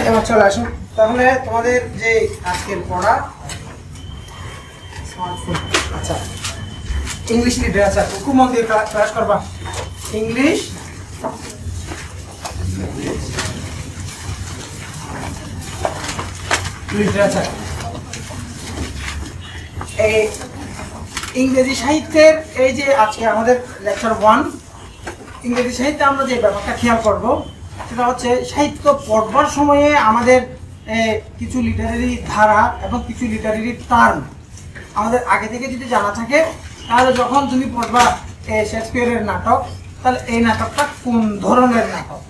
এবার চলে আসুন তাহলে তোমাদের যে আজকের পড়া স্মার্টফোন। আচ্ছা, ইংলিশ লিটারেচার খুব মন দিয়ে ক্লাস করবা। ইংলিশ লিটারেচার, এই ইংরেজি সাহিত্যের এই যে আজকে আমাদের লেকচার 1 ইংরেজি সাহিত্যে আমরা যে ব্যাপারটা খেয়াল করব সেটা হচ্ছে সাহিত্য পড়বার সময়ে আমাদের কিছু লিটারেরি ধারা এবং কিছু লিটারেরি টার্ম আমাদের আগে থেকে যদি জানা থাকে, তাহলে যখন তুমি পড়বা শেক্সপিয়ারের নাটক, তাহলে এই নাটকটা কোন ধরনের নাটক,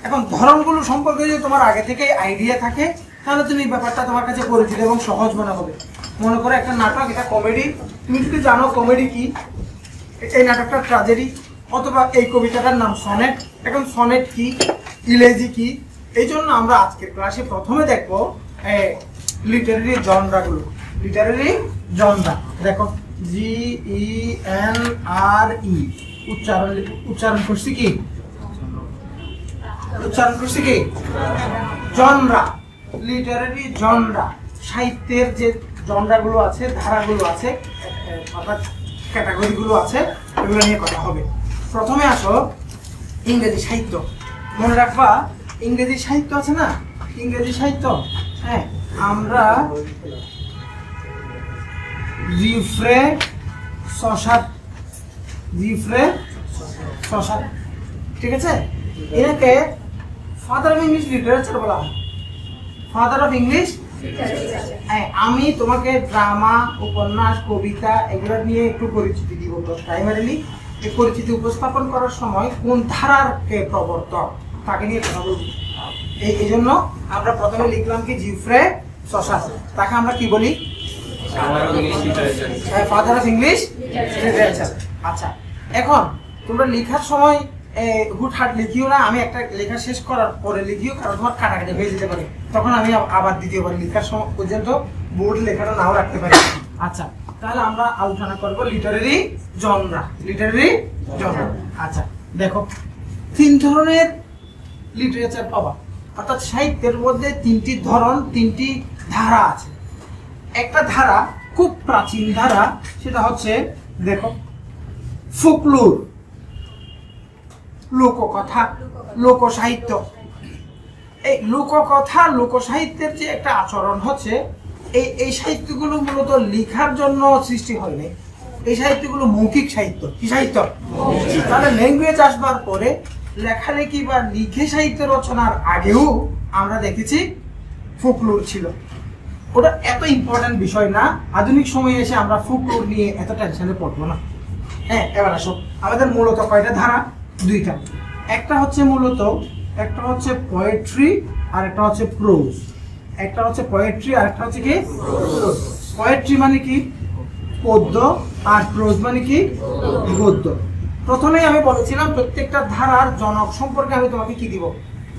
এখন ধরনগুলো সম্পর্কে যদি তোমার আগে থেকে আইডিয়া থাকে, তাহলে তুমি ব্যাপারটা তোমার কাছে পরিচিত এবং সহজ মনে হবে। মনে করো একটা নাটক, এটা কমেডি, তুমি যদি জানো কমেডি কি, এই নাটকটা ট্র্যাজেডি, অথবা এই কবিতাটার নাম সনেট। এখন সনেট কি, ইলেজি কি, এই জন্য আমরা আজকের ক্লাসে প্রথমে দেখবো লিটারেরি জনরাগুলো। লিটারেরি জনরা দেখো, GENRE, উচ্চারণ করছি কি, জনরা। লিটারেরি জনরা, সাহিত্যের যে জনরাগুলো আছে, ধারাগুলো আছে, অর্থাৎ ক্যাটাগরিগুলো আছে, এগুলো নিয়ে কথা হবে। প্রথমে আসো ইংরেজি সাহিত্য। মনে রাখবা ইংরেজি সাহিত্য আছে না, ইংরেজি সাহিত্য, হ্যাঁ, আমরা জিফ্রে শসার, ঠিক আছে, এনাকে ফাদার অফ ইংলিশ লিটারেচার বলা হয়। ফাদার অফ ইংলিশ, আমি তোমাকে ড্রামা, উপন্যাস, কবিতা এগুলো নিয়ে একটু পরিচিতি দিব। প্রাইমারিলি এই পরিচিতি উপস্থাপন করার সময় কোন ধারার কে প্রবর্তক তাকে নিয়ে কথা বলব। এই জন্য আমরা প্রথমে লিখলাম কি জিফ্রে শসার, তাকে আমরা কি বলি, ফাদার অফ ইংলিশ লিটারেচার। আচ্ছা, এখন তোমরা লেখার সময় হুটহাট লিখিও না, আমি একটা লেখা শেষ করার পরে লিখিও, কারণ তোমার কাটাকাটি হয়ে যেতে পারে, তখন আমি আবার দ্বিতীয়বার লেখার সময় পর্যন্ত বোর্ড লেখাটা নাও রাখতে পারি। আচ্ছা, তাহলে আমরা আলোচনা করব লিটারেরি জনরা। লিটারেরি জনরা, আচ্ছা দেখো, 3 ধরনের লিটারেচার পাবা, অর্থাৎ সাহিত্যের মধ্যে 3টি ধরন, 3টি ধারা আছে। একটা ধারা খুব প্রাচীন ধারা, সেটা হচ্ছে দেখো ফোকলোর, লোককথা, লোকসাহিত্য। এই লোককথা, লোকসাহিত্যের যে একটা আচরণ হচ্ছে, এই সাহিত্যগুলো মূলত লেখার জন্য সৃষ্টি হয়নি। এই সাহিত্যগুলো মৌখিক সাহিত্য। কি সাহিত্য? তাহলে ল্যাঙ্গুয়েজ আসবার পরে লেখালেখি বা লিখে সাহিত্য রচনার আগেও আমরা দেখেছি ফোকলোর ছিল। ওটা এত ইম্পর্টেন্ট বিষয় না, আধুনিক সময়ে এসে আমরা ফোকলোর নিয়ে এত টেনশনে পড়বো না। হ্যাঁ, এবার আসো, আমাদের মূলত কয়টা ধারা? 2টা। একটা হচ্ছে মূলত, একটা হচ্ছে পোয়েট্রি আর একটা হচ্ছে প্রোজ। একটা হচ্ছে পোয়েট্রি আর একটা হচ্ছে কি প্রোজ। পোয়েট্রি মানে কি পদ্য, আর প্রোজ মানে কি গদ্য। প্রথমেই আমি বলেছিলাম প্রত্যেকটা ধারার জনক সম্পর্কে আমি তোমাকে কি দিব,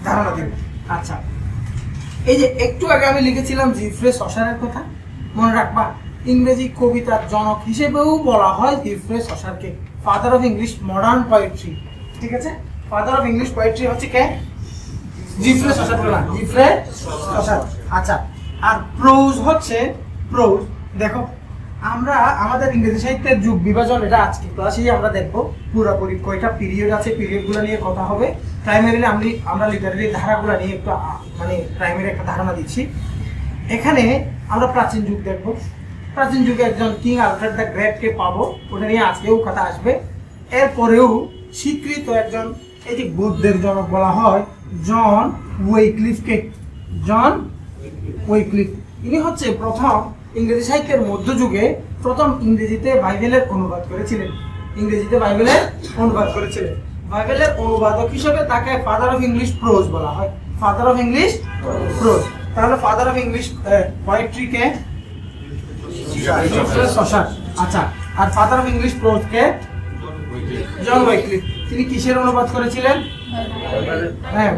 ধারণা দেব। আচ্ছা, এই যে একটু আগে আমি লিখেছিলাম জিফ্রে শসারের কথা, মনে রাখবা ইংরেজি কবিতার জনক হিসেবেও বলা হয় জিফ্রে শসারকে, father of English modern poetry. ঠিক আছে, ফাদার অফ ইংলিশ পোয়েট্রি হচ্ছে কে? জিফ্রে শসার, জিফ্রে শসার। আচ্ছা, আর প্রোজ হচ্ছে প্রোজ। দেখো, আমরা আমাদের ইংরেজি সাহিত্যের যুগ বিভাজন, এটা আজকে ক্লাসেই আমরা দেখবো পুরোপুরি কয়টা পিরিয়ড আছে, পিরিয়ডগুলো নিয়ে কথা হবে। প্রাইমারিলি আমরা লিটারেরি ধারাগুলো নিয়ে একটু মানে প্রাইমারি একটা ধারণা দিচ্ছি। এখানে আমরা প্রাচীন যুগ দেখবো। প্রাচীন যুগে একজন কিং আলফ্রেড দ্য গ্রেটকে পাবো, ওটা নিয়ে আজকেও কথা আসবে। এরপরেও স্বীকৃত একজন, এই যে গদ্যের জনক বলা হয় জন ওয়েক্লিফকে। জন ওয়েক্লিফ, ইনি হচ্ছে প্রথম ইংরেজি সাহিত্যের মধ্যযুগে প্রথম ইংরেজিতে বাইবেলের অনুবাদ করেছিলেন। ইংরেজিতে বাইবেলের অনুবাদ করেছিলেন। বাইবেলের অনুবাদক হিসেবে তাকে ফাদার অফ ইংলিশ প্রোজ বলা হয়। Father of English pros. তাহলে ফাদার অফ ইংলিশ পোয়েট্রি কে? শসার। আচ্ছা, আর ফাদার অফ ইংলিশ প্রোজ কে? জন ওয়েক্লিফ। তিনি কিসের অনুবাদ করেছিলেন? হ্যাঁ,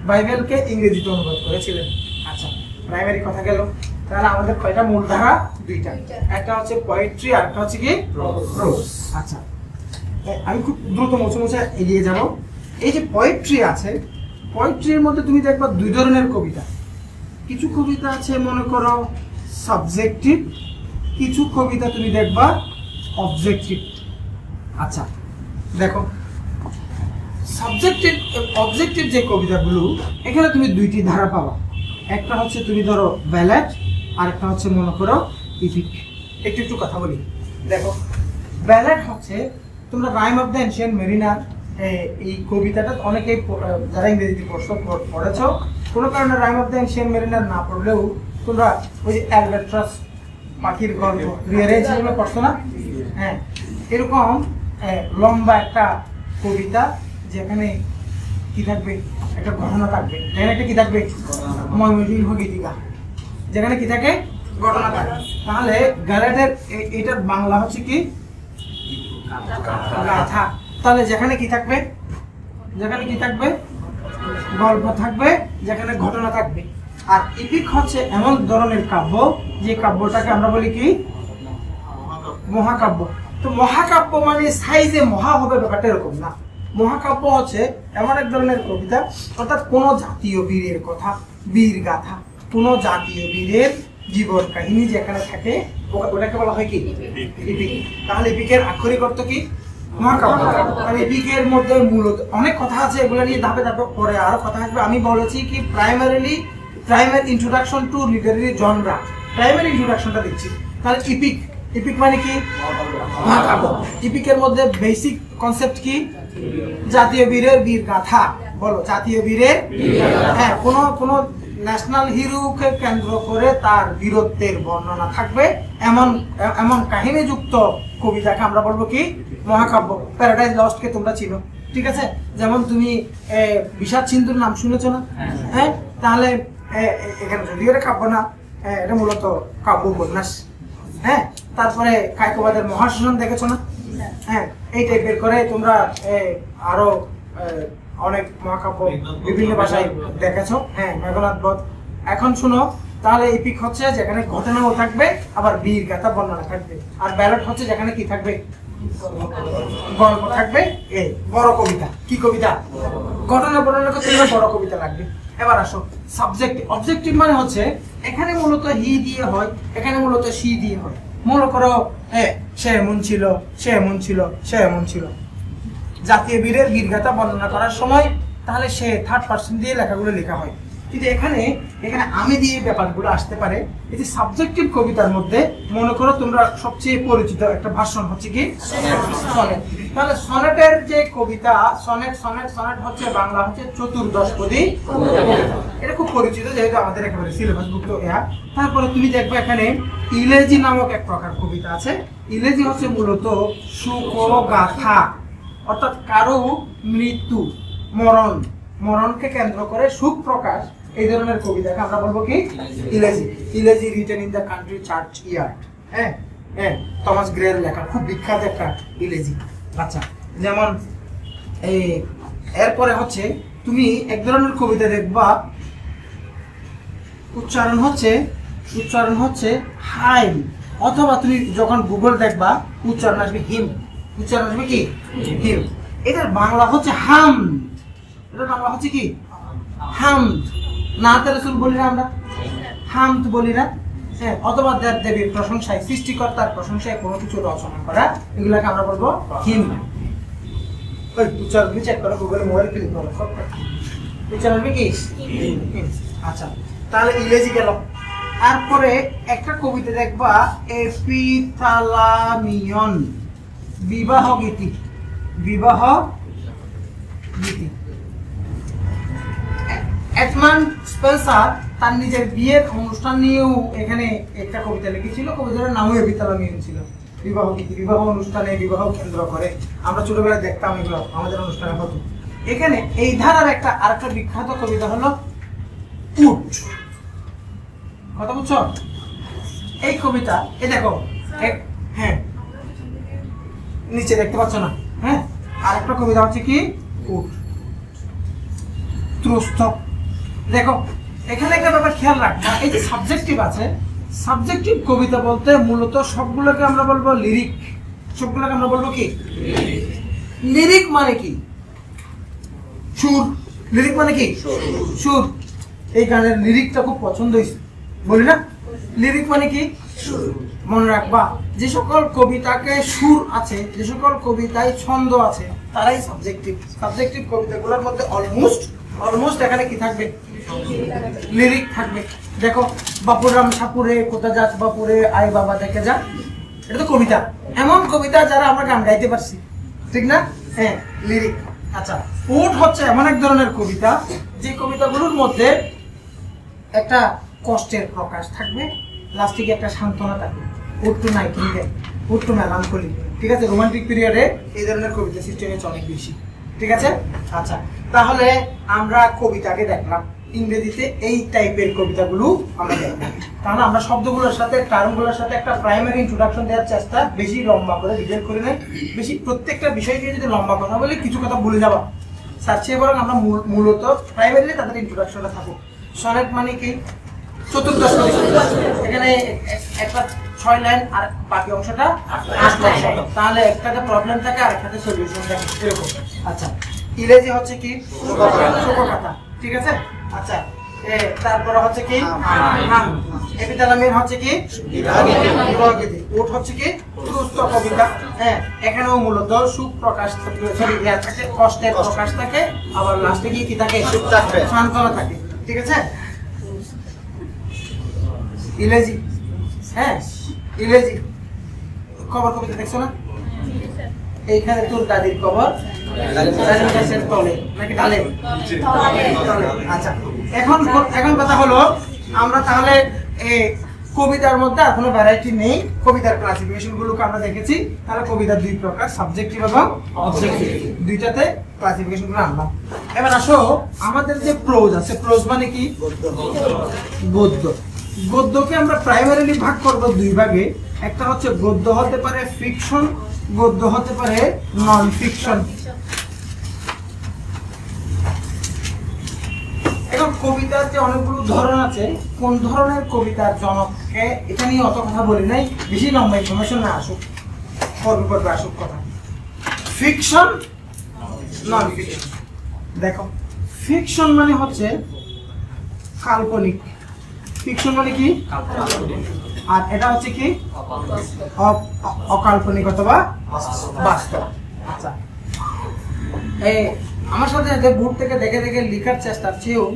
বাইবেলকে ইংরেজিতে অনুবাদ করেছিলেন। আচ্ছা, প্রাইমারি কথা গেল। তাহলে আমাদের কয়টা মূল ধারা? 2টা। একটা হচ্ছে পোয়েট্রি আর একটা হচ্ছে কি প্রোজ। আচ্ছা, আমি খুব দ্রুত মুছে এগিয়ে যাব। এই যে পোয়েট্রি আছে, পোয়েট্রির মধ্যে তুমি দেখবা দুই ধরনের কবিতা। কিছু কবিতা আছে মনে করো সাবজেক্টিভ, কিছু কবিতা তুমি দেখবা অবজেক্টিভ। আচ্ছা দেখো, সাবজেক্টিভ অবজেক্টিভ যে কবিতাগুলো, এখানে তুমি দুইটি ধারা পাবা। একটা হচ্ছে তুমি ধরো ব্যালেড, আর একটা হচ্ছে মনে করো ইপিক। একটু একটু কথা বলি। দেখো, ব্যালেড হচ্ছে তোমরা rime of the ancient mariner, এই কবিতাটা অনেকেই যারা ইংরেজিতে পড়েছো, কোনো কারণে rime of the ancient mariner না পড়লেও তোমরা ওই যে অ্যালবাট্রাস পাখির গল্প রিয়ারেঞ্জ এগুলো পড়ছো না? হ্যাঁ, এরকম লম্বা একটা কবিতা যেখানে কি থাকবে, একটা ঘটনা থাকবে, যেখানে একটা কি থাকবে, ময়মনসিংহ গীতিকা, যেখানে কি থাকে, ঘটনা থাকে। তাহলে ব্যালেডের এটার বাংলা হচ্ছে কি, গাথা। তাহলে যেখানে কি থাকবে, যেখানে কি থাকবে, গল্প থাকবে, যেখানে ঘটনা থাকবে। আর ইপিক হচ্ছে এমন ধরনের কাব্য যে কাব্যটাকে আমরা বলি কি, মহাকাব্য। তো মহাকাব্য মানে সাইজে মহা হবে ব্যাপারটা এরকম না। মহাকাব্য হচ্ছে এমন এক ধরনের কবিতা, অর্থাৎ কোন জাতীয় বীরের কথা, বীর গাথা, কোন জাতীয় বীরের জীবন কাহিনী যেখানে থাকে ওটাকে বলা হয় কি, ইপিক। তাহলে ইপিকের আক্ষরিক অর্থ কি, মহাকাব্য। মানে এপিকের মধ্যে মূলত অনেক কথা আছে, এগুলো নিয়ে ধাপে ধাপে পরে আরো কথা আসবে। আমি বলেছি কি primary introduction to literary genre, primary ইন্ট্রোডাকশনটা দিচ্ছি। তাহলে ইপিক, ইপিক মানে কি, মহাকাব্য। ইপিকের মধ্যে বেসিক কনসেপ্ট কি, জাতীয় বীরের বীর গাথা। বলো, জাতীয় বীরের, হ্যাঁ, কোন ন্যাশনাল হিরোকে কেন্দ্র করে তার বীরত্বের বর্ণনা থাকবে, এমন এমন কাহিনীযুক্ত কবিতাকে আমরা বলবো কি, মহাকাব্য। প্যারাডাইজ লস্টকে তোমরা চিনো, ঠিক আছে? যেমন তুমি বিষাদ সিন্ধুর নাম শুনেছো না? হ্যাঁ, তাহলে এখানে যদিও এটা কাব্য না, এটা মূলত কাব্য উপন্যাস। হ্যাঁ, তারপরে কায়কোবাদের মহাশোষণ দেখেছো না? হ্যাঁ, এই টাইপের করে তোমরা আরো অনেক মহাকাব্য বিভিন্ন ভাষায় দেখেছো। হ্যাঁ, মেঘনাদ বধ। এখন শুনো, তাহলে এপিক হচ্ছে যেখানে ঘটনাও থাকবে, আবার বীর গাথা বর্ণনা থাকবে। আর ব্যালেড হচ্ছে যেখানে কি থাকবে, গল্প থাকবে। এই বড় কবিতা, কি কবিতা, ঘটনা বর্ণনা করতে গেলে বড় কবিতা লাগবে। এবার আসো সাবজেক্টিভ। অবজেক্টিভ মানে হচ্ছে এখানে মূলত হি দিয়ে হয়, এখানে মূলত সি দিয়ে হয়। মনে করো সে এমন ছিল, সে এমন ছিল, সে এমন ছিল। জাতীয় বীরের বীরগাথা বর্ণনা করার সময় তাহলে সে থার্ড পার্সন দিয়ে লেখাগুলো লেখা হয়। কিন্তু এখানে আমি দিয়ে ব্যাপারগুলো আসতে পারে। এই যে সাবজেক্টিভ কবিতার মধ্যে মনে করো তোমরা সবচেয়ে পরিচিত একটা ভাষণ হচ্ছে কি, সনেট। তাহলে সনেটের যে কবিতা, সনেট সনেট সনেট হচ্ছে বাংলা হচ্ছে চতুর্দশপদী। এটা খুব পরিচিত, যেহেতু আমাদের একেবারে সিলেবাসভুক্ত। তারপরে তুমি দেখবে এখানে ইলেজি নামক এক প্রকার কবিতা আছে। ইলেজি হচ্ছে মূলত শোকগাথা, অর্থাৎ কারো মৃত্যু, মরণকে কেন্দ্র করে সুখ প্রকাশ, এই ধরনের কবিতাকে আমরা বলবো কি, elegy. Elegy written in the country churchyard. হ্যাঁ হ্যাঁ, টমাস গ্রের লেখা, খুব বিখ্যাত একটা ইলেজি। আচ্ছা, যেমন এরপরে হচ্ছে তুমি এক ধরনের কবিতা দেখবা, উচ্চারণ হচ্ছে হাইম, অথবা তুমি যখন গুগল দেখবা উচ্চারণ আসবে হিম। উচ্চারণ আসবে কি, হিম। এটার বাংলা হচ্ছে হাম। এটার বাংলা হচ্ছে কি, হাম। নাতে রাসূল বলি না আমরা, হাম তো বলি না। হ্যাঁ, অথবা দেব দেবীর প্রশংসায়, সৃষ্টিকর্তার প্রশংসায় কোনো কিছু রচনা করা, এগুলাকে আমরা বলবো হিম। ওই উচ্চারণ চেক করো, গুগলে মোবাইল ক্লিক করো, উচ্চারণ আসবে কি, হিম। আচ্ছা, তাহলে ইংরেজি গেল। তারপরে একটা কবিতা দেখবা, এপিথালামিয়ন, বিবাহ গীতি। বিবাহ গীতি। এডমান্ড স্পেন্সার তার নিজের বিয়ের অনুষ্ঠান নিয়েও এখানে একটা কবিতা লিখেছিল। কবিতার নামও এপিথালামিয়ন ছিল, বিবাহ গীতি। বিবাহ অনুষ্ঠানে, বিবাহ কেন্দ্র করে আমরা ছোটবেলায় দেখতাম, এগুলো আমাদের অনুষ্ঠানে হতো। এখানে এই ধারার আরেকটা বিখ্যাত কবিতা হলো উট। কথা বুঝছো? এই কবিতা, এই দেখো, হ্যাঁ নিচে দেখতে পাচ্ছ না? হ্যাঁ, আরেকটা কবিতা হচ্ছে কি, উট। ত্রস্তক। দেখো, এখানে একটা ব্যাপার খেয়াল রাখবা, এই যে সাবজেক্টিভ আছে, সাবজেক্টিভ কবিতা বলতে মূলত সবগুলোকে আমরা বলবো লিরিক। সবগুলোকে আমরা বলবো কি, লিরিক মানে কি, সুর, লিরিক মানে কি? সুর। এই গানের লিরিকটা খুব পছন্দ হয়েছে, বলি না? লিরিক মানে কি? সুর। মনে রাখবা, যে সকল কবিতাকে সুর আছে, যে সকল কবিতায় ছন্দ আছে, তারাই সাবজেক্টিভ। সাবজেক্টিভ কবিতাগুলোর মধ্যে অলমোস্ট এখানে কি থাকবে? লিরিক থাকবে। দেখো, বাপুরাম সাপুরে কোথা যাস বাপুরে আয় বাবা দেখে যা, এটা তো কবিতা। এমন কবিতা যারা আমরা গান গাইতে পারছি, ঠিক না? হ্যাঁ, লিরিক। আচ্ছা, পোট হচ্ছে এমন এক ধরনের কবিতা যে কবিতাগুলোর মধ্যে একটা কষ্টের প্রকাশ থাকবে, লাস্টে একটা সান্ত্বনা থাকবে। Poet to nightingale, poet to melancholy, ঠিক আছে? রোমান্টিক পিরিয়ডে এই ধরনের কবিতা সৃষ্টি হয়েছে অনেক বেশি, ঠিক আছে? আচ্ছা, তাহলে আমরা কবিতাকে দেখলাম, ইংরেজিতে এই টাইপের কবিতাগুলো আমরা দেখলাম। তাহলে আমরা শব্দগুলোর সাথে, টার্মগুলোর সাথে একটা প্রাইমারি ইন্ট্রোডাকশন দেওয়ার চেষ্টা, বেশি লম্বা করে ডিটেল করে নেই। বেশি প্রত্যেকটা বিষয় নিয়ে যদি লম্বা কথা বলি কিছু কথা ভুলে যাবা। তার চেয়ে বরং আমরা মূলত প্রাইমারিলি তাদের ইন্ট্রোডাকশনটা থাকুক। সনেট মানে কি? চতুর্দশ পদী। এখানে একটা 6 লাইন আর বাকি অংশটা 8 লাইন। তাহলে একটাতে প্রবলেম থাকে আর একটাতে সলিউশন থাকে, এরকম। আচ্ছা, ইংরেজি হচ্ছে কি? শোকগাথা, ঠিক আছে? আচ্ছা, তারপরে হচ্ছে কি? এপিথালামিয়াম হচ্ছে কি? বিভাগীতি। উট হচ্ছে কি? সুস্থ কবিতা। হ্যাঁ, এখানেও মূলত সুখ প্রকাশ থাকে, কষ্টের প্রকাশ থাকে, আবার লাস্টে গিয়ে কি থাকে? সান্ত্বনা থাকে, ঠিক আছে? ইংরেজি, হ্যাঁ, ইংরেজি খবর কবিতা দেখছো না? এইখানে তোর দাদির কবর গাছের তলে নাকি ডালে? আচ্ছা, এখন কথা হলো, আমরা তাহলে কবিতার মধ্যে আর কোনো ভ্যারাইটি নেই। কবিতার ক্লাসিফিকেশন গুলোকে আমরা দেখেছি। তাহলে কবিতার দুই প্রকার, সাবজেক্টিভ এবং অবজেক্টিভ, দুইটাতে ক্লাসিফিকেশন গুলো আনলাম। এবার আসো, আমাদের যে প্রোজ আছে, প্রোজ মানে কি? গদ্য। গদ্যকে আমরা প্রাইমারিলি ভাগ করব দুই ভাগে। একটা হচ্ছে গদ্য হতে পারে ফিকশন, গদ্য হতে পারে নন ফিকশন। এখন কবিতার যে অনেকগুলো ধরন আছে, কোন ধরনের কবিতার জনককে এটা নিয়ে অত কথা বলি নাই, বেশি লম্বা ইনফরমেশন না আসুক, পর্বে আসুক কথা। Fiction, non fiction. দেখো, ফিকশন মানে হচ্ছে কাল্পনিক। ফিকশন মানে কি? আর এটা হচ্ছে কি? অকাল্পনিক অথবা বাস্তব। আচ্ছা, আমার সাথে বোর্ড থেকে দেখে দেখে লেখার চেষ্টা চেয়েও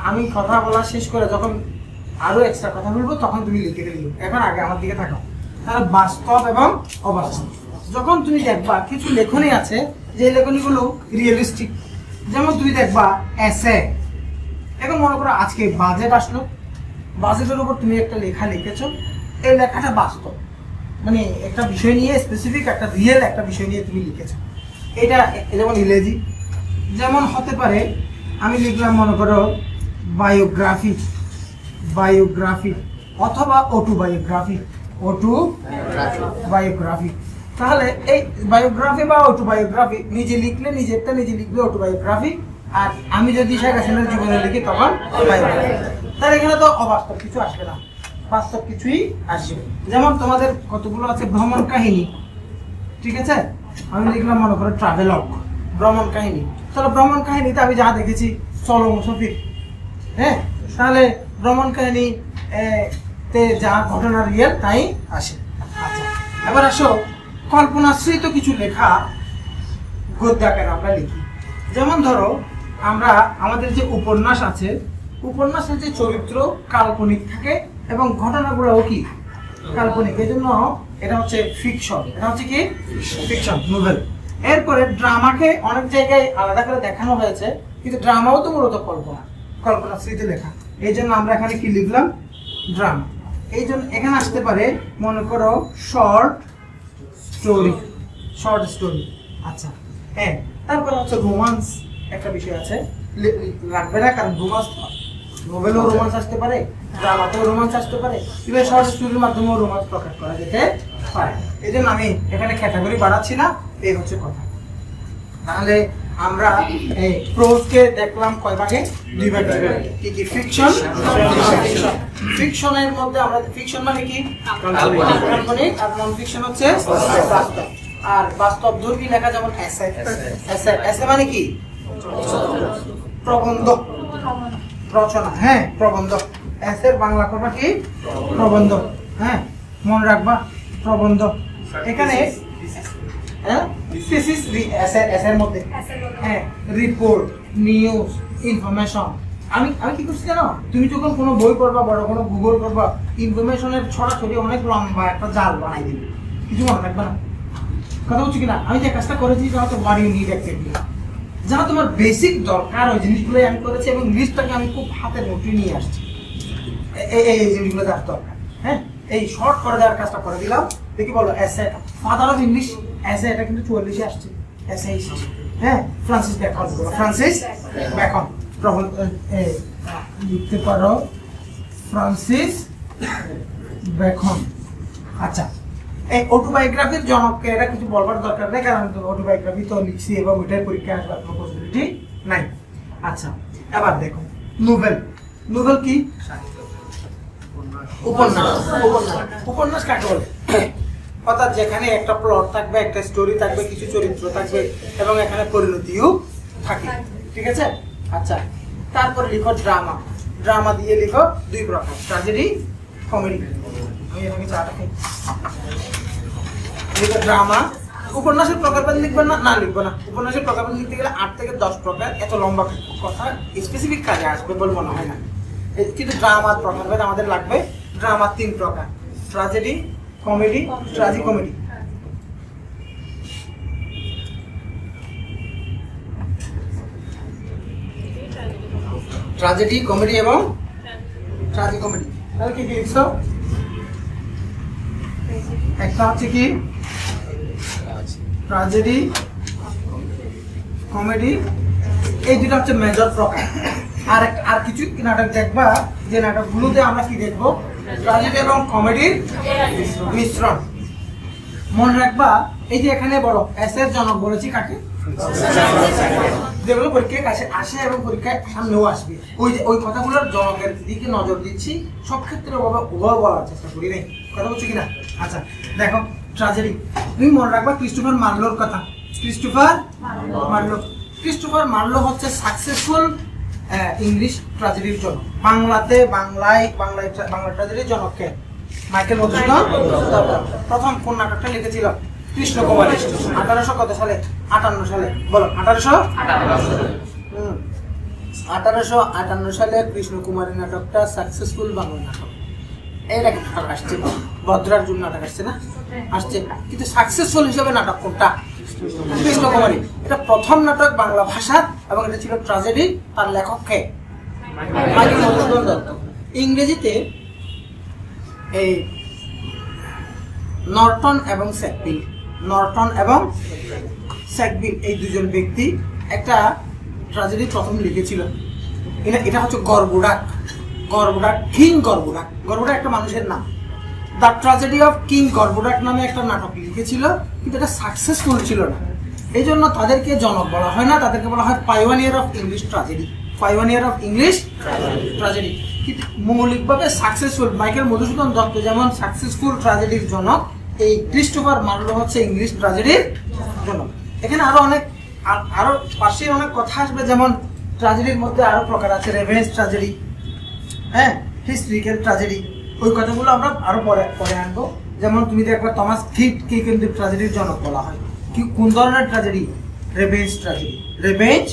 আমি কথা বলা শেষ করে যখন আরো এক্সট্রা কথা বলবো তখন তুমি লিখে দিও। এখন আগে আমার দিকে থাকো। তাহলে বাস্তব এবং অবাস্তব। যখন তুমি দেখবা কিছু লেখনী আছে যে লেখনীগুলো রিয়েলিস্টিক, যেমন তুমি দেখবা এসে। এখন মনে করো আজকে বাজেট আসলো, বাজেটের উপর তুমি একটা লেখা লিখেছো, এই লেখাটা বাস্তব, মানে একটা বিষয় নিয়ে স্পেসিফিক একটা রিয়েল একটা বিষয় নিয়ে তুমি লিখেছো। এটা যেমন ইংরেজি, যেমন হতে পারে আমি লিখলাম মনে করো বায়োগ্রাফি, বায়োগ্রাফি অথবা অটোবায়োগ্রাফি, অটোবায়োগ্রাফি। তাহলে এই বায়োগ্রাফি বা অটোবায়োগ্রাফি নিজে লিখলে নিজেরটা নিজে লিখলে অটোবায়োগ্রাফি, আর আমি যদি শেখ হাসিনার জীবনে লিখি তখন বায়োগ্রাফি। তাহলে এখানে তো অবাস্তব কিছু আসবে না, বাস্তব কিছুই আসবে। যেমন তোমাদের কতগুলো আছে ভ্রমণ কাহিনী, ঠিক আছে? আমি লিখলাম মনে করো ট্রাভেলগ, ভ্রমণ কাহিনী। তাহলে ভ্রমণ কাহিনীতে আমি যা দেখেছি চলো মুসাফির, হ্যাঁ, তাহলে ভ্রমণ কাহিনী তে যা ঘটনা রিয়েল তাই আসে। আচ্ছা, এবার আসো কল্পনাশ্রিত কিছু লেখা গদ্য আকারে আমরা লিখি। যেমন ধরো আমরা আমাদের যে উপন্যাস আছে, উপন্যাসের যে চরিত্র কাল্পনিক থাকে এবং ঘটনাগুলোও কি কাল্পনিক, এই জন্য এটা হচ্ছে ফিকশন। এটা হচ্ছে কি? Fiction novel. এরপরে ড্রামাকে অনেক জায়গায় আলাদা করে দেখানো হয়েছে, কিন্তু ড্রামাও তো মূলত কল্পনা, কল্পনাশ্রিত লেখা। এই জন্য আমরা এখানে কি লিখলাম? ড্রামা। এই জন্য এখানে আসতে পারে মনে করো শর্ট স্টোরি, শর্ট স্টোরি। আচ্ছা, হ্যাঁ, তারপরে হচ্ছে রোমান্স, একটা বিষয় আছে লাগবে না, কারণ রোমান্স নোভেলও রোমান্স আসতে পারে, ড্রামাতেও রোমান্স আসতে পারে, ইভেন শর্ট স্টোরির মাধ্যমেও রোমান্স প্রকাশ করা যেতে পারে। এই জন্য আমি এখানে ক্যাটাগরি বাড়াচ্ছি না, এই হচ্ছে কথা। তাহলে আমরা এই প্রোজকে দেখলাম কয় ভাগে? দুই ভাগে। কি কি? ফিকশন, ফিকশনের মধ্যে আমরা ফিকশন মানে কি? কাল্পনিক, আর নন ফিকশন হচ্ছে বাস্তব। আর বাস্তব ধর্মী লেখা যেমন এসে, এসে মানে কি? প্রবন্ধ, রচনা, হ্যাঁ প্রবন্ধ। এস এর বাংলা করবা কি? প্রবন্ধ। হ্যাঁ মনে রাখবা প্রবন্ধ। এখানে থিসিস এস এর মধ্যে, হ্যাঁ রিপোর্ট, নিউজ, ইনফরমেশন। আমি কি করছি জানো, তুমি যখন কোনো বই পড়বা, বড় কোনো গুগল করবা, ইনফরমেশনের ছড়াছড়ি অনেক লম্বা একটা জাল বানাই দিবে, কিছু মনে রাখবে না। কথা বলছি কিনা? আমি যে কাজটা করেছি যারা তো হোয়াট ইউ নিড অ্যাকচুয়ালি, যারা তোমার বেসিক দরকার ওই জিনিসগুলোই আমি করেছি এবং লিস্টটাকে আমি খুব হাতের মুঠি নিয়ে আসছি। এই জিনিসগুলো যার দরকার, হ্যাঁ এই শর্ট করে দেওয়ার কাজটা করে দিলাম। দেখি বলো এসে ফাদার অফ ইংলিশ, এসে এটা কিন্তু 44-এ আসছে, এসে হ্যাঁ ফ্রান্সিস বেকন, ফ্রান্সিস বেকন লিখতে পারো ফ্রান্সিস বেকন। আচ্ছা এই অটোবায়োগ্রাফির জনককে এটা কিছু বলবার দরকার নেই, কারণ অটোবায়োগ্রাফি তো লিখছি এবং ওইটার পরীক্ষা আসবার কোনো পসিবিলিটি নাই। আচ্ছা এবার দেখো নোবেল। নোবেল কি? উপন্যাস। উপন্যাস কাকে বলে? অর্থাৎ যেখানে একটা প্লট থাকবে, একটা স্টোরি থাকবে, কিছু চরিত্র থাকবে এবং এখানে পরিণতিও থাকে, ঠিক আছে? আচ্ছা তারপরে লিখো ড্রামা। ড্রামা দিয়ে লিখো দুই প্রকার, ট্র্যাজেডি, কমেডি। আমি এখানে চাটা খাই। লিখো ড্রামা। উপন্যাসের প্রকারভেদ লিখবেন না? না লিখবো না। উপন্যাসের প্রকারভেদ লিখতে গেলে 8 থেকে 10 প্রকার, এত লম্বা কথা স্পেসিফিক কাজে আসবে বলে মনে হয় না। কিন্তু ড্রামার প্রকারভেদ আমাদের লাগবে। ড্রামা 3 প্রকার, ট্র্যাজেডি, কমেডি, ট্রাজিকমেডি। ট্র্যাজেডি, কমেডি এবং ট্রাজিকমেডি। তাহলে কি কি লিখছো? একটা হচ্ছে কি ট্র্যাজেডি, কমেডি, এই দুটো হচ্ছে মেজর প্রকার। আর কিছু নাটক দেখবা যে নাটকগুলোতে আমরা কি দেখবো? ট্র্যাজেডি এবং কমেডির মিশ্রণ। মনে রাখবা এই যে এখানে বড় এস এর জনক বলেছি কাকে? যেগুলো পরীক্ষায় কাছে আসে এবং পরীক্ষায় সামনেও আসবে, ওই কথাগুলোর জনকের দিকে নজর দিচ্ছি। সব ক্ষেত্রে উভয় বলার চেষ্টা করি নাই, কথা বলছি কিনা? আচ্ছা দেখো ট্র্যাজেডি, তুমি মনে রাখবা ক্রিস্টোফার মার্লোর কথা। Christopher Marlowe. ক্রিস্টোফার মার্লো হচ্ছে সাকসেসফুল ইংলিশ ট্র্যাজেডির জনক। বাংলা ট্র্যাজেডির জনককে মাইকেল মধুসূদন। প্রথম কোন নাটকটা লিখেছিল? কৃষ্ণকুমারী। 1800 কত সালে? 58 সালে। বলো 1858 সালে কৃষ্ণকুমারী নাটকটা সাকসেসফুল বাংলা নাটক। এর আগে নাটক আসছে ভদ্রার্জুন নাটক আসছে না? আসছে, কিন্তু সাকসেসফুল হিসেবে নাটক কোনটা? কৃষ্ণকুমারী। এটা প্রথম নাটক বাংলা ভাষার এবং এটা ছিল ট্র্যাজেডি। তার লেখক কে? মাইকেল মধুসূদন দত্ত। ইংরেজিতে এই নর্টন এবং স্যাকভিল, নর্টন এবং স্যাকভিল এই দুজন ব্যক্তি একটা ট্র্যাজেডি প্রথম লিখেছিল। এটা হচ্ছে গর্বডাক। গর্বডাক, কিং গর্বডাক। গর্বডাক একটা মানুষের নাম। দ্য ট্র্যাজেডি অফ কিং গর্বডাক নামে একটা নাটক লিখেছিল, কিন্তু এটা সাকসেসফুল ছিল না। এই জন্য তাদেরকে জনক বলা হয় না, তাদেরকে বলা হয় pioneer of English tragedy. Pioneer of English tragedy. কিন্তু মৌলিকভাবে সাকসেসফুল মাইকেল মধুসূদন দত্ত যেমন সাকসেসফুল ট্র্যাজেডির জনক, এই ক্রিস্টোফার মার্লো হচ্ছে ইংলিশ ট্র্যাজেডির জনক। এখানে আরো পাশের অনেক কথা আসবে, যেমন ট্র্যাজেডির মধ্যে আরো প্রকার আছে, রেভেন্স ট্র্যাজেডি, হ্যাঁ হিস্ট্রিক্যাল ট্র্যাজেডি। ওই কথাগুলো আমরা আরো পরে আনবো। যেমন তুমি দেখবে টমাস কিটকে কিন্তু ট্র্যাজেডির জনক বলা হয়। কি কোন ধরনের tragedy? Revenge tragedy. Revenge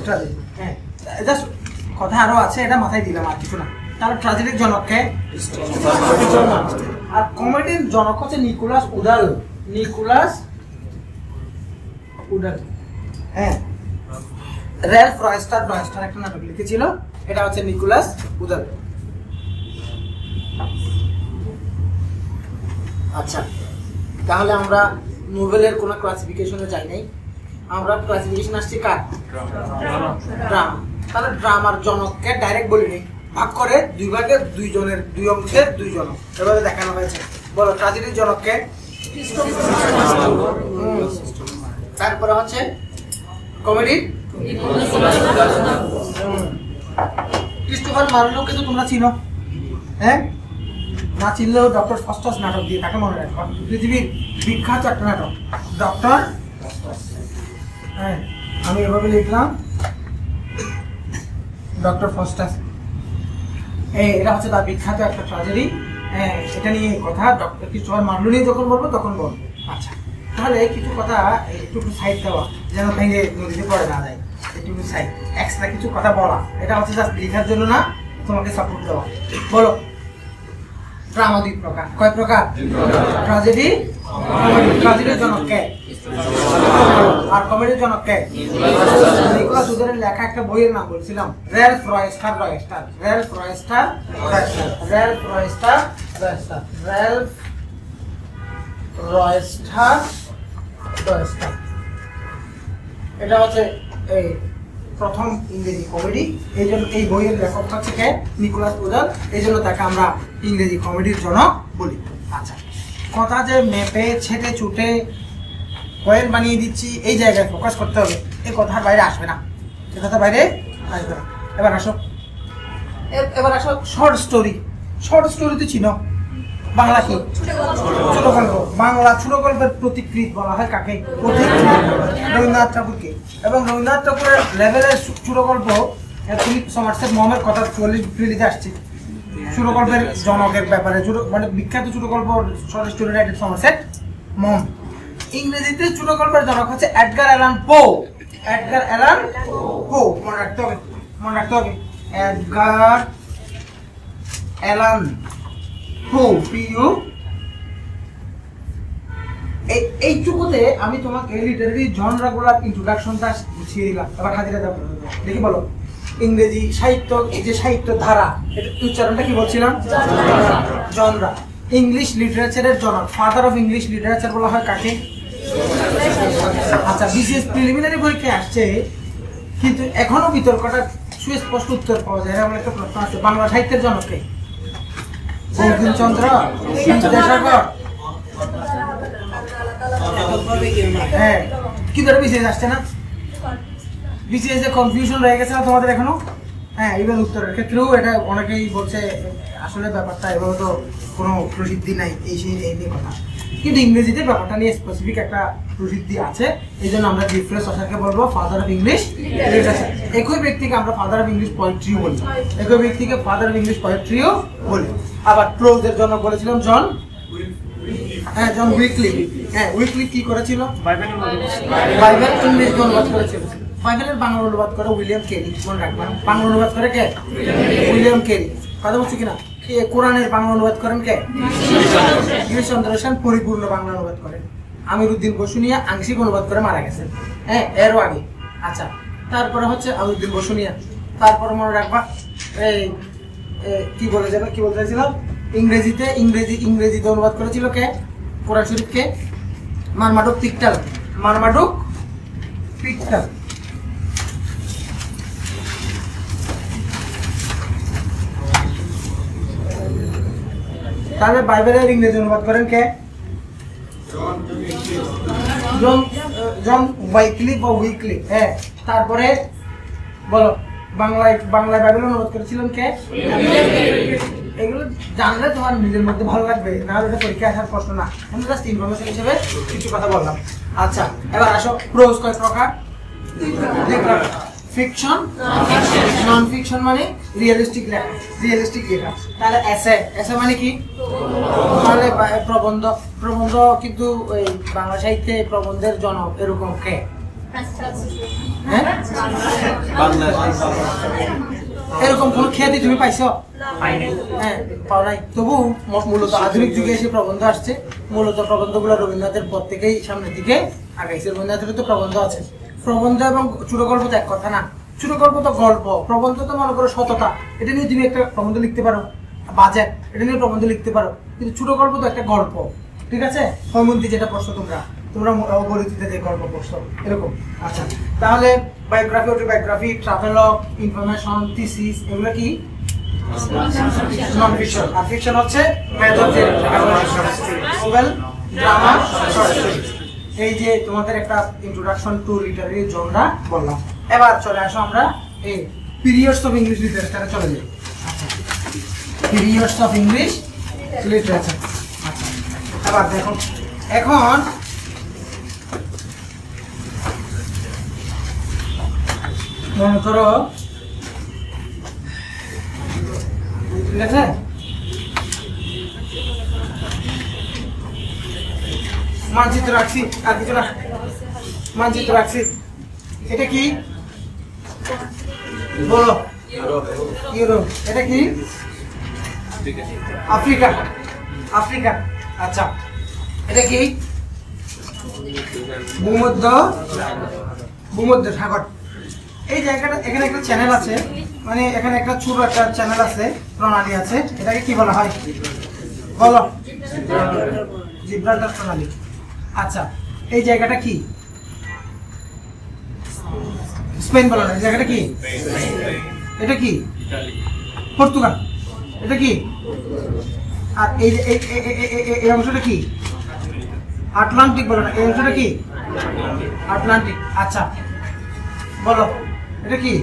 tragedy, হ্যাঁ জাস্ট কথা আরো আছে, এটা মাথায় দিলাম আর কিছু না। তাহলে ট্র্যাজেডির জনককে, আর কমেডির জনক হচ্ছে নিকোলাস উডাল। নিকোলাস উডাল, হ্যাঁ রেলফ রয়স্টার একটা নাটক লিখেছিল, এটা হচ্ছে নিকোলাস উডাল। আচ্ছা তাহলে আমরা নোবেলের কোনো ক্লাসিফিকেশনে যাই নাই, আমরা ক্লাসিফিকেশন আসছি কার? ড্রামা। তাহলে ড্রামার জনককে ডাইরেক্ট বলিনি, ভাগ করে দুই ভাগে দুই অংশের দুই জনক এভাবে দেখানো হয়েছে। বলো ট্র্যাজেডির জনককে? তারপরে হচ্ছে কমেডি ক্রিস্টোফার মার্লোকে তো তোমরা চিনো, হ্যাঁ না চিনলেও ডক্টর ফাস্টাস নাটক দিয়ে তাকে মনে রাখবা। পৃথিবীর বিখ্যাত একটা নাটক ডক্টর, হ্যাঁ আমি এভাবে লিখলাম ডক্টর ফস্টাস। এটা হচ্ছে তার বিখ্যাত একটা ট্র্যাজেডি। এটা নিয়ে কথা ডক্টর ক্রিস্টোফার মার্লো নিয়ে যখন বলবো তখন বলবো। আচ্ছা, তাহলে কিছু কথা একটু সাইড দেওয়া, যেন ভেঙে নদীতে পড়ে না যায়, একটু সাইড এক্সট্রা কিছু কথা বলা। এটা হচ্ছে জাস্ট লেখার জন্য না, তোমাকে সাপোর্ট দেওয়া। বলো, ড্রামা দুই প্রকার। কয় প্রকার? ট্র্যাজেডি, ট্র্যাজেডির জনক কে? আর কমেডির জনক কে? নিকোলাস উদারের লেখা একটা বইয়ের নাম বলছিলাম, রেলফ রয়েস্টার রয়েস্টার। রেলফ রয়েস্টার রয়েস্টার। রেলফ রয়েস্টার রয়েস্টার। রেলফ রয়েস্টার রয়েস্টার। এটা হচ্ছে এই প্রথম ইংরেজি কমেডি। এই জন্য এই বইয়ের লেখক হচ্ছে কে? নিকোলাস উদার। এই জন্য তাকে আমরা ইংরেজি কমেডির জনক বলি। আচ্ছা, কথা যে মেপে ছেটে ছুটে পয়েন্ট বানিয়ে দিচ্ছি, এই জায়গায় ফোকাস করতে হবে। এই কথার বাইরে আসবে না, এ কথার বাইরে আসবে না। এবার আসো, এবার আসো শর্ট স্টোরি। শর্ট স্টোরি তো চিনো, বাংলা কি? ছোট গল্প। বাংলা ছোট গল্পের প্রতিকৃত বলা হয় কাকে? রবীন্দ্রনাথ ঠাকুরকে। এবং রবীন্দ্রনাথ ঠাকুরের লেভেলের ছোট গল্প ফিলিপ সমারসেট মমের কথা 44 আসছে ছোট গল্পের জনকের ব্যাপারে। ছোট মানে বিখ্যাত ছোট গল্প শর্ট স্টোরি রাইটার সমারসেট মম। ইংরেজিতে ছোট গল্পের জনক হচ্ছে এডগার অ্যালান পো। এডগার অ্যালান পো, মনে রাখতে হবে, মনে রাখতে হবে। এডগার অ্যালান পো, পিইউ। এইটুকুতে আমি তোমাকে লিটারেরি জনরাগুলার ইন্ট্রোডাকশনটা বুঝিয়ে দিলাম। এবার হাজিরা দাও, দেখি বলো। ইংরেজি সাহিত্য, এই যে সাহিত্য ধারা, এটা উচ্চারণটা কি বলছিলাম? জনরা। ইংলিশ লিটারেচারের জনক, ফাদার অফ ইংলিশ লিটারেচার বলা হয় কাকে? আচ্ছা, বিসিএস প্রিলিমিনারি পরীক্ষায় আসছে, কিন্তু এখনো বিতর্কটা সুস্পষ্ট উত্তর পাওয়া যায়। এমন একটা প্রশ্ন আছে, বাংলা সাহিত্যের জনককে? বঙ্কিমচন্দ্র, বিদ্যাসাগর। হ্যাঁ, কিন্তু এটা বিসিএস আসছে না। বিসিএস এ কনফিউশন রয়ে গেছে না তোমাদের এখনো? হ্যাঁ, ইভেন উত্তরের ক্ষেত্রেও এটা অনেকেই বলছে আসলে ব্যাপারটা এভাবে তো কোনো প্রসিদ্ধি নাই, এই সেই এই নিয়ে কথা। কিন্তু ইংরেজিতে ব্যাপারটা নিয়ে স্পেসিফিক একটা প্রসিদ্ধি আছে। এই জন্য আমরা জিফ্রে সসারকে বলবো ফাদার অফ ইংলিশ লিটারেচার। একই ব্যক্তিকে আমরা ফাদার অফ ইংলিশ পোয়েট্রিও বলি। একই ব্যক্তিকে ফাদার অফ ইংলিশ পোয়েট্রিও বলি। আবার প্রোজের জন্য বলেছিলাম জন, হ্যাঁ, জন উইকলিফ। হ্যাঁ, উইকলিফ কি করেছিল? বাইবেল ইংরেজি অনুবাদ করেছিল। বাইবেলের বাংলা অনুবাদ করে উইলিয়াম কেরি, মনে রাখবেন। বাংলা অনুবাদ করে কে? William Carey. কথা বলছি কিনা? কোরআনের বাংলা অনুবাদ করেন কে? গিরিশচন্দ্র সেন পরিপূর্ণ বাংলা অনুবাদ করেন। আমিরুদ্দিন বসুনিয়া আংশিক অনুবাদ করে মারা গেছেন, হ্যাঁ, এরও আগে। আচ্ছা, তারপরে হচ্ছে আমিরুদ্দিন বসুনিয়া। তারপরে মনে রাখবা এই কি বলে যাবে, কি বলতে চাইছিলাম, ইংরেজিতে অনুবাদ করেছিল কে? কোরআন শরীফকে মারমাডুক পিকটাল। মারমাডুক পিকটাল। তাহলে বাইবেলের ইংরেজি অনুবাদ করেন কে? জন উইকলিফ বা উইকলিফ। হ্যাঁ, তারপরে বলো, বাংলায় বাইবেল অনুবাদ করেছিলেন কে? এগুলো জানলে তোমার নিজের মধ্যে ভালো লাগবে, না হলে পরীক্ষা আসার প্রশ্ন না। আমি জাস্ট ইনফরমেশন হিসেবে কিছু কথা বললাম। আচ্ছা, এবার আসো, প্রোজ কয় প্রকার? ফিকশন, নন ফিকশন মানে রিয়েলিস্টিক লেখা, রিয়েলিস্টিক লেখা। তাহলে এসে, এসে মানে কি? তাহলে প্রবন্ধ। প্রবন্ধ কিন্তু ওই বাংলা সাহিত্যে প্রবন্ধের জনক এরকম কে? হ্যাঁ, এরকম কোন খ্যাতি তুমি পাইছো? হ্যাঁ, পাও নাই। তবু মূলত আধুনিক যুগে এসে প্রবন্ধ আসছে। মূলত প্রবন্ধগুলো রবীন্দ্রনাথের পর থেকেই সামনের দিকে আগাইছে। রবীন্দ্রনাথের তো প্রবন্ধ আছে। প্রবন্ধ এবং ছোট গল্প তো এক কথা না। ছোট গল্প তো গল্প, প্রবন্ধ তো মনে করো সততা। এটা নিয়ে তুমি একটা প্রবন্ধ লিখতে পারো। বাজেট, এটা নিয়ে প্রবন্ধ লিখতে পারো। কিন্তু ছোট গল্প তো একটা গল্প, ঠিক আছে? হৈমন্তী যেটা পড়ছো তোমরা অবলিতে যে গল্প পড়ছো এরকম। আচ্ছা, তাহলে biography, autobiography, travelogue, information, thesis, এগুলো কি? Non fiction. আর ফিকশন হচ্ছে method, novel, drama, short story. এই যে তোমাদের একটা ইন্ট্রোডাকশন টু লিটারারি জনরা বললাম। এবার চলে আসো আমরা এই পিরিয়ডস অফ ইংলিশ লিটারেচারে চলে যাই। আচ্ছা, পিরিয়ডস অফ ইংলিশ লিটারেচার। আচ্ছা, এবার দেখো, এখন মনে করো ঠিক আছে? মানচিত্র রাখছি, আর কিছু না, মানচিত্র রাখছি। এটা কি বলো? ইউরোপ। এটা কি? আফ্রিকা। আফ্রিকা। আচ্ছা, এটা কি? ভূমধ্য সাগর। এই জায়গাটা, এখানে একটা চ্যানেল আছে, মানে এখানে একটা ছোট একটা চ্যানেল আছে, প্রণালী আছে, এটাকে কি বলা হয় বলো? জিব্রাল্টার প্রণালী। আচ্ছা, এই জায়গাটা কি? স্পেন বলা না, এই জায়গাটা কি? এটা কি? পর্তুগাল। এটা কি? আর এই অংশটা কি? আটলান্টিক বলো না, এই অংশটা কি? আটলান্টিক। আচ্ছা বলো, এটা কি?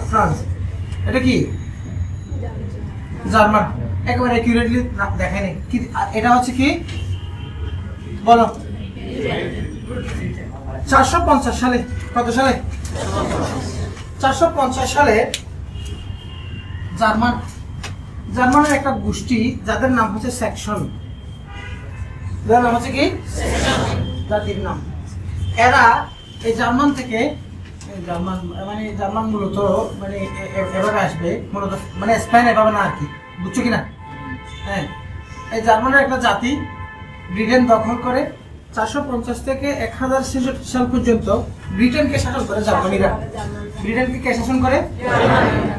ফ্রান্স। এটা কি? জার্মান। একেবারে অ্যাকুরেটলি দেখায়নি কি? এটা হচ্ছে কি বলো? 450 সালে। কত সালে? 450 সালে জার্মানের একটা গোষ্ঠী, যাদের নাম হচ্ছে সেকশন, যাদের নাম হচ্ছে কি? জাতির নাম। এরা এই জার্মান থেকে, জার্মান মূলত মানে এভাবে আসবে, মূলত মানে স্পেন এভাবে না আর কি, বুঝছো কিনা? হ্যাঁ, এই জার্মানের একটা জাতি ব্রিটেন দখল করে 450 থেকে 1066 সাল পর্যন্ত ব্রিটেনকে শাসন করে জার্মানিরা। ব্রিটেনকে কে শাসন করে?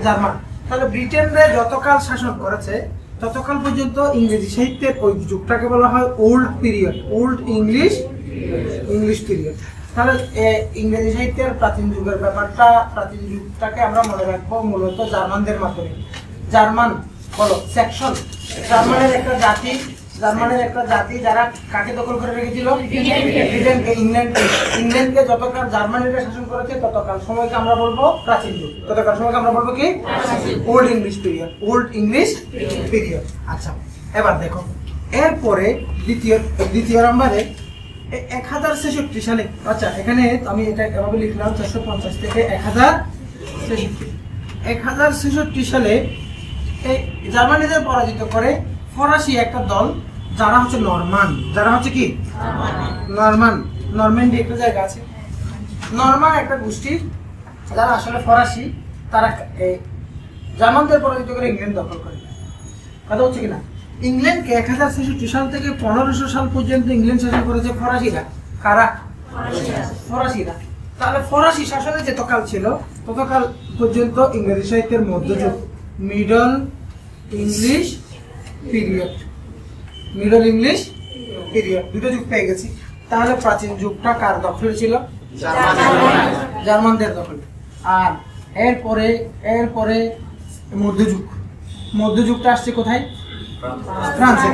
জার্মান। তাহলে ব্রিটেনরা যতকাল শাসন করেছে ততকাল পর্যন্ত ইংরেজি সাহিত্যের ওই যুগটাকে বলা হয় old period, old English period. তাহলে ইংরেজি সাহিত্যের প্রাচীন যুগের ব্যাপারটা, প্রাচীন যুগটাকে আমরা মনে রাখবো মূলত জার্মানদের মাধ্যমে। জার্মান বলো, সেকশন। জার্মানের একটা জাতি যারা কাকে দখল করে রেখেছিল? ব্রিটেনকে, ইংল্যান্ডকে যতকাল জার্মানিরা শাসন করেছে ততকাল সময়কে আমরা বলবো প্রাচীন যুগ। ততকাল সময়কে আমরা বলবো কি? Old English period. আচ্ছা, এবার দেখো, এরপরে দ্বিতীয় নম্বরে 1066 সালে, আচ্ছা এখানে আমি এটা এভাবে লিখলাম 450 থেকে 1066 সালে এই জার্মানিদের পরাজিত করে ফরাসি একটা দল, যারা হচ্ছে নরমান। যারা হচ্ছে কি? নরম্যান্ডি একটা জায়গা আছে, নরমান একটা গোষ্ঠী, যারা আসলে ফরাসি, তারা জার্মানদের পরাজিত করে ইংল্যান্ড দখল করে। কথা হচ্ছে কিনা? ইংল্যান্ডকে 1066 সাল থেকে 1500 সাল পর্যন্ত ইংল্যান্ড শাসন করেছে ফরাসিরা। কারা? ফরাসিরা। তাহলে ফরাসি শাসনে যতকাল ছিল ততকাল পর্যন্ত ইংরেজি সাহিত্যের মধ্যযুগ, মিডল ইংলিশ পিরিয়ড, দুটো যুগ পেয়ে গেছি। তাহলে প্রাচীন যুগটা কার দখলে ছিল? জার্মানদের দখলে। আর এরপরে মধ্যযুগটা আসছে কোথায়? ফ্রান্সে।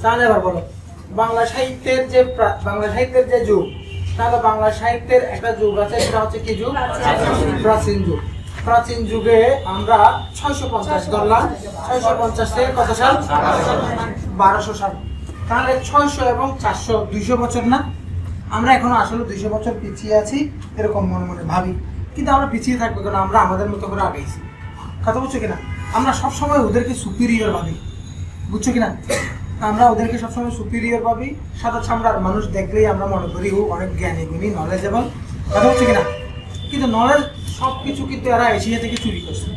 তাহলে এবার বলো, বাংলা সাহিত্যের যে যুগ, তাহলে বাংলা সাহিত্যের একটা যুগ আছে, সেটা হচ্ছে কি যুগ? প্রাচীন যুগ। প্রাচীন যুগে আমরা 650 ধরলাম, 650 থেকে কত সাল? 1200 সাল। তাহলে 600 এবং 400 200 বছর না? আমরা এখনো আসলে 200 বছর পিছিয়ে আছি এরকম মনে মনে ভাবি, কিন্তু আমরা পিছিয়ে থাকবো কেন? আমরা আমাদের মতো করে আগাইছি। কথা বুঝছো কিনা? আমরা সবসময় ওদেরকে সুপিরিয়র ভাবি, বুঝছো কিনা? আমরা ওদেরকে সবসময় সুপিরিয়র ভাবি। সাদা চামড়ার মানুষ দেখলেই আমরা মনে করি ও অনেক জ্ঞানী গুণী, নলেজেবল। কথা বুঝছো কিনা? কিন্তু নলেজ সবকিছু কিন্তু এরা এশিয়া থেকে চুরি করছে,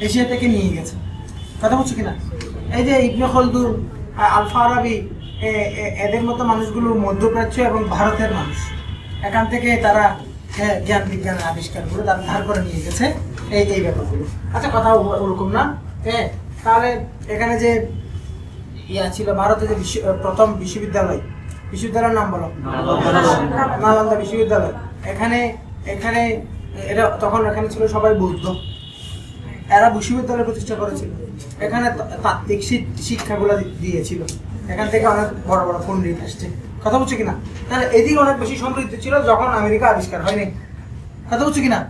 এশিয়া থেকে নিয়ে গেছে। কথা বুঝছো কিনা? এই যে ইবনে খলদুন, আল-ফারাবি, এদের মতো মানুষগুলো মধ্যপ্রাচ্য এবং ভারতের মানুষ। এখান থেকে তারা জ্ঞান বিজ্ঞানের আবিষ্কারগুলো তারা ধার করে নিয়ে গেছে, এই ব্যাপারগুলো। আচ্ছা, কথা ওরকম না? তাহলে এখানে যে ছিল, ভারতে যে প্রথম বিশ্ববিদ্যালয়ের নাম বলো? নালন্দা বিশ্ববিদ্যালয়। এখানে এখানে ছিল সবাই বৌদ্ধ। এরা বিশ্ববিদ্যালয় প্রতিষ্ঠা করেছিল, এখানে তাত্ত্বিক শিক্ষাগুলো দিয়েছিল। এখান থেকে অনেক বড় বড় পণ্ডিত আসছে। কথা বুঝছো কিনা? তাহলে এদিকে অনেক বেশি সমৃদ্ধ ছিল যখন আমেরিকা আবিষ্কার হয়নি। কথা বুঝছো কিনা?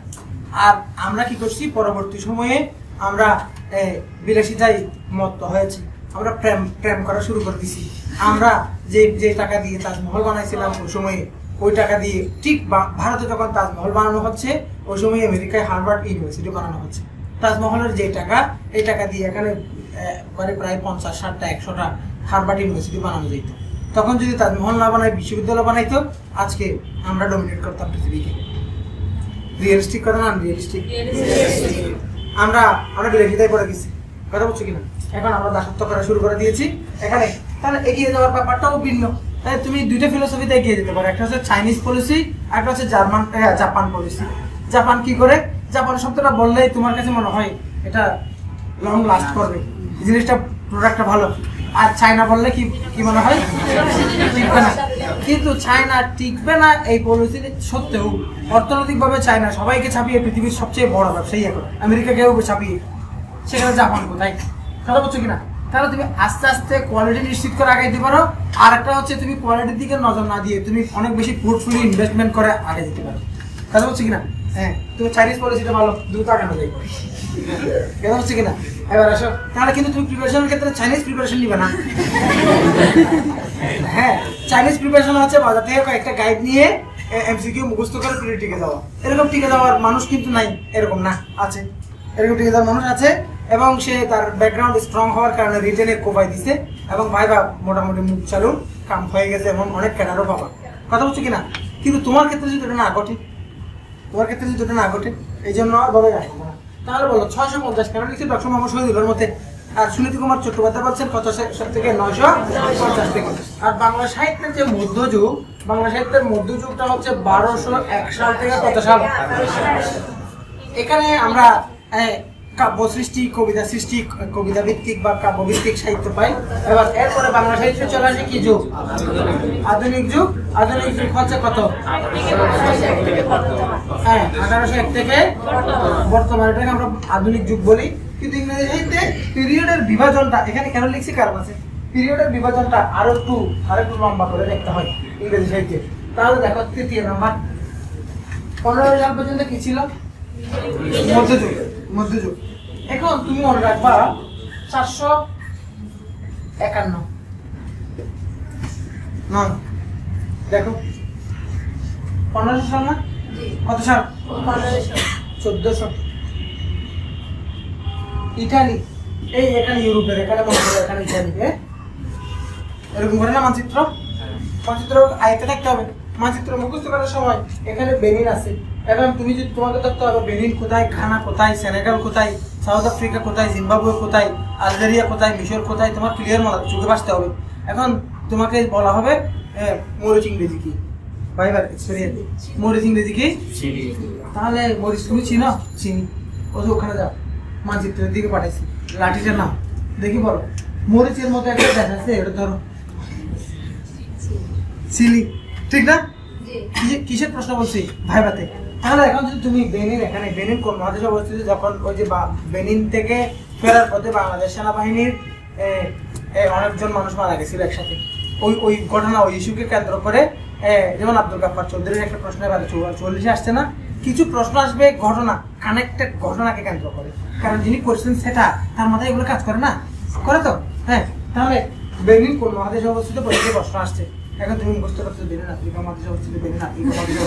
আর আমরা কি করছি? পরবর্তী সময়ে আমরা বিলাসিতায় মত্ত হয়েছি, আমরা প্রেম করা শুরু করে দিছি। আমরা যে টাকা দিয়ে তাজমহল বানাইছিলাম ওই সময়ে, ওই টাকা দিয়ে ঠিক ভারতে যখন তাজমহল বানানো হচ্ছে, ওই সময় আমেরিকায় হার্ভার্ড ইউনিভার্সিটি বানানো হচ্ছে। তাজমহলের যে টাকা, এই টাকা দিয়ে এখানে মানে প্রায় 50, 60টা 100টা হার্ভার্ড ইউনিভার্সিটি বানানো যেত। তখন যদি তাজমহল না বানায় বিশ্ববিদ্যালয় বানাইতো, আজকে আমরা ডমিনেট করতাম পৃথিবীকে। রিয়েলিস্টিক কথা না আনরিয়েলিস্টিক? আমরা বিলাসিতায় পড়ে গেছি, কথা বলছো কিনা? এখন আমরা দাসত্ব করা শুরু করে দিয়েছি এখানে। তাহলে এগিয়ে যাওয়ার ব্যাপারটাও ভিন্ন। তাই তুমি দুইটা ফিলোসফিতে এগিয়ে যেতে পারো, একটা হচ্ছে চাইনিজ পলিসি, একটা হচ্ছে জাপান পলিসি। জাপান কি করে? জাপান শব্দটা বললেই তোমার কাছে মনে হয় এটা লং লাস্ট করবে, জিনিসটা প্রোডাক্টটা ভালো। আর চায়না বললে কি কি মনে হয়? টিকবে না। কিন্তু চায়না টিকবে না এই পলিসি সত্ত্বেও অর্থনৈতিকভাবে চায়না সবাইকে ছাপিয়ে পৃথিবীর সবচেয়ে বড় ব্যবসায়ী এখন, আমেরিকাকেও ছাপিয়ে। সেখানে জাপান কোথায়? কথা বলছো কিনা? তাহলে তুমি আস্তে আস্তে কোয়ালিটি নিশ্চিত করে আগাইতে পারো। আর একটা হচ্ছে তুমি কোয়ালিটির দিকে নজর না দিয়ে তুমি অনেক বেশি পোর্টফোলিও ইনভেস্টমেন্ট করে আগে যেতে পারো। কথা বলছো কিনা? হ্যাঁ, তুমি চাইনিজ পলিসিটা ভালো, দ্রুত আগানো যায়। কথা হচ্ছে কিনা? এবার আসো, তাহলে কিন্তু তুমি প্রিপারেশনের ক্ষেত্রে চাইনিজ প্রিপারেশন নিবে না। হ্যাঁ, চাইনিজ প্রিপারেশন হচ্ছে বাজার থেকে কয়েকটা গাইড নিয়ে এমসিকিউ মুখস্থ করে পিরিয়ড টিকে যাওয়া। এরকম টিকে যাওয়ার মানুষ কিন্তু নাই, এরকম না, আছে। এরকম টিকে যাওয়ার মানুষ আছে, এবং সে তার ব্যাকগ্রাউন্ড স্ট্রং হওয়ার কারণে রিটেনে কোপাই দিছে, এবং ভাইবা মোটামুটি মুখ চালু কাম হয়ে গেছে, এবং অনেক ক্যাডারও পাবা। কথা বলছো কিনা? কিন্তু তোমার ক্ষেত্রে যদি এটা না ঘটে, এই জন্য বলে যায় না। তাহলে বলো 650 কেন লিখছে ডক্টর মোহাম্মদ শহীদুলের মতে, আর সুনীতি কুমার চট্টোপাধ্যায় বলছেন কত থেকে 950 থেকে। আর বাংলা সাহিত্যের যে মধ্যযুগ, বাংলা সাহিত্যের মধ্যযুগটা হচ্ছে 1201 সাল থেকে কত সাল? এখানে আমরা কাব্য সৃষ্টি, কবিতা সৃষ্টি, কবিতা ভিত্তিক বা কাব্য ভিত্তিক সাহিত্য পাই। এবার এরপরে বাংলা সাহিত্যে চলে আসে কি যুগ? আধুনিক যুগ। আধুনিক যুগ হচ্ছে কত? হ্যাঁ, 1801 থেকে বর্তমানে, এটাকে আমরা আধুনিক যুগ বলি। কিন্তু ইংরেজি সাহিত্যে পিরিয়ডের বিভাজনটা এখানে কেন লিখছি কারণ আছে। পিরিয়ডের বিভাজনটা আরো একটু লম্বা করে দেখতে হয় ইংরেজি সাহিত্যে। তাহলে দেখো 3য় নাম্বার, 15 সাল পর্যন্ত কি ছিল? মধ্যযুগ। এখন তুমি মনে রাখবা 451 নয়, দেখো 1500 সাল না? কত সাল? 1400। ইটালি, এই এখানে ইউরোপের, এখানে মনে করো এখানে ইটালি, এরকম করে না মানচিত্র আয়তে থাকতে হবে। মানচিত্র মুখস্থ করার সময় এখানে বেনিন আছে, এবং তুমি যদি তোমাকে দেখতে হবে বেনিন কোথায়, ঘানা কোথায়, সেনেগাল কোথায়, সাউথ আফ্রিকা কোথায়, জিম্বাবুয়ে কোথায়, আলজেরিয়া কোথায়, মিশর কোথায়, তোমার ক্লিয়ার চোখে বাঁচতে হবে। এখন তোমাকে বলা হবে মরিচ ইংরেজি কি, ভাইবার এক্সপেরিয়েন্স, মরিচ ইংরেজি কি? তাহলে মরিচ তুমি চিনো? চিনি। ওখানে যাও, মানচিত্রের দিকে পাঠাইছি, লাঠিটার নাম দেখি বলো। মরিচের মতো একটা দেশ আছে, এটা ধরো চিলি, ঠিক না? কিসের প্রশ্ন বলছি? ভাইবাতে। তাহলে এখন যদি তুমি বেনিন, এখানে বেনিন কোন মহাদেশে অবস্থিত? যখন ওই যে বেনিন থেকে ফেরার পথে বাংলাদেশ সেনাবাহিনীর অনেকজন মানুষ মারা গেছিল একসাথে, ওই ঘটনা, ওই ইস্যুকে কেন্দ্র করে, যেমন আব্দুল গাফফার চৌধুরীর একটা প্রশ্ন এবার 44-এ আসছে না? কিছু প্রশ্ন আসবে ঘটনা, কানেক্টেড ঘটনাকে কেন্দ্র করে, কারণ যিনি করছেন সেটা তার মাথায় এগুলো কাজ করে না, করে তো? হ্যাঁ, তাহলে বেনিন কোন মহাদেশে অবস্থিত? পরীক্ষায় প্রশ্ন আসছে। এখন তুমি বুঝতে পারছো বেনিন আফ্রিকা মহাদেশে অবস্থিত, বেনিন আফ্রিকা মহাদেশে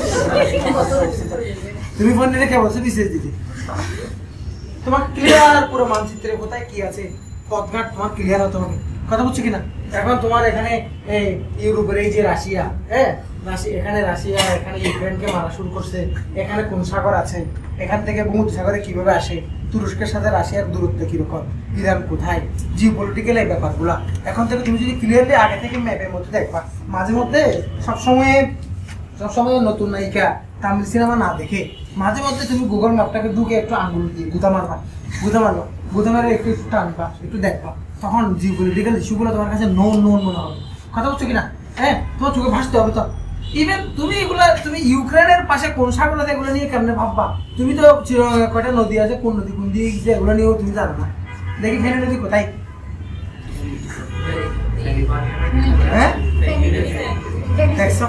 অবস্থিত। তুমি ফোন নিয়ে কে বলছো বিশেষ দিদি? তোমার ক্লিয়ার পুরো মানচিত্রে কোথায় কি আছে, পথঘাট তোমার ক্লিয়ার হতে হবে। কথা বলছো কিনা? এখন তোমার এখানে ইউরোপের এই যে রাশিয়া, এখানে রাশিয়া এখানে ইউক্রেনকে মারা শুরু করছে, এখানে কোন সাগর আছে, এখান থেকে ভূমধ্যসাগরে কিভাবে আসে, তুরস্কের সাথে রাশিয়ার দূরত্ব কিরকম, ইরান কোথায়, জিওপলিটিক্যাল এই ব্যাপারগুলা এখন থেকে তুমি যদি ক্লিয়ারলি আগে থেকে ম্যাপের মধ্যে দেখবা। মাঝে মধ্যে সবসময় নতুন নায়িকা তামিল সিনেমা না দেখে মাঝে মধ্যে তুমি গুগল ম্যাপটাকে ঢুকে একটু আঙুল দিয়ে গুঁতা মারে একটু টানবা, একটু দেখবা, তখন জিওপলিটিক্যাল ইস্যুগুলো তোমার কাছে নোন মনে হবে। কথা বলছো কিনা? হ্যাঁ, তোমার চোখে ভাসতে হবে তো। ইভেন তুমি ইউক্রেনের পাশে কোন সাগর আছে এগুলো নিয়ে কেমনে ভাববা? তুমি তো কয়টা নদী আছে, কোন নদী কোন দিয়ে গেছে এগুলো নিয়েও তুমি জানো না। দেখি ফেনী নদী কোথায়? হ্যাঁ, দেখছো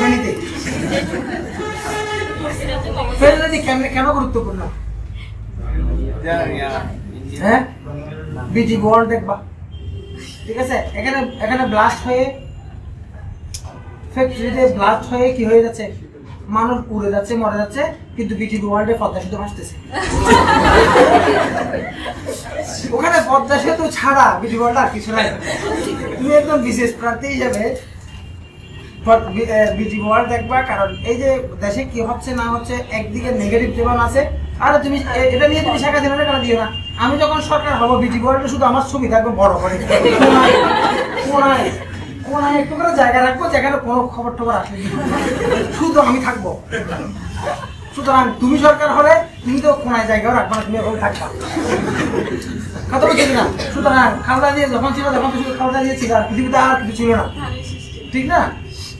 ফেনীতে? ফেনী নদী কেন গুরুত্বপূর্ণ? হ্যাঁ, বিজি ওয়ার্ল্ড দেখবা, ঠিক আছে? এখানে ব্লাস্ট হয়ে, ফ্যাক্টরিতে ব্লাস্ট হয়ে কি হয়ে যাচ্ছে? মানুষ উড়ে যাচ্ছে, মরে যাচ্ছে, কিন্তু বিটিভি ওয়ার্ল্ডে পদ্মা সেতু ভাসতেছে। ওখানে পদ্মা সেতু ছাড়া বিটিভি ওয়ার্ল্ড আর কিছু নাই। তুমি একদম বিশেষ প্রার্থী হিসেবে বিটিভি ওয়ার্ল্ড দেখবা, কারণ এই যে দেশে কি হচ্ছে না হচ্ছে একদিকে নেগেটিভ যেমন আছে, আর তুমি এটা নিয়ে তুমি শেখ হাসিনাকে কেন দিও না? আমি যখন সরকার হবো বিটিভি ওয়ার্ল্ডে শুধু আমার ছবি থাকবে বড় করে, কোনায় একটু করে জায়গা রাখবো যেখানে কোনো খবর টবর আসলে শুধু আমি থাকবো। সুতরাং তুমি সরকার হলে তুমি তো কোনায় জায়গাও রাখবা না, তুমি ওখানে থাকবা। কথা বলছি না? সুতরাং খালদা দিয়ে যখন ছিল তখন শুধু খালদা দিয়ে ছিল, পৃথিবীতে আর কিছু ছিল না, ঠিক না?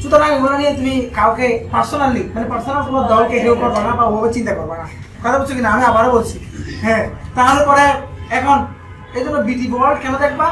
সুতরাং এগুলো নিয়ে তুমি কাউকে পার্সোনালি মানে পার্সোনাল তোমার দলকে কেউ করবা না বা ওভাবে চিন্তা করবা না। কথা বলছো কিনা? আমি আবারও বলছি। হ্যাঁ, তাহলে পরে এখন এই জন্য বিটিভি ওয়ার্ল্ড কেন দেখবা?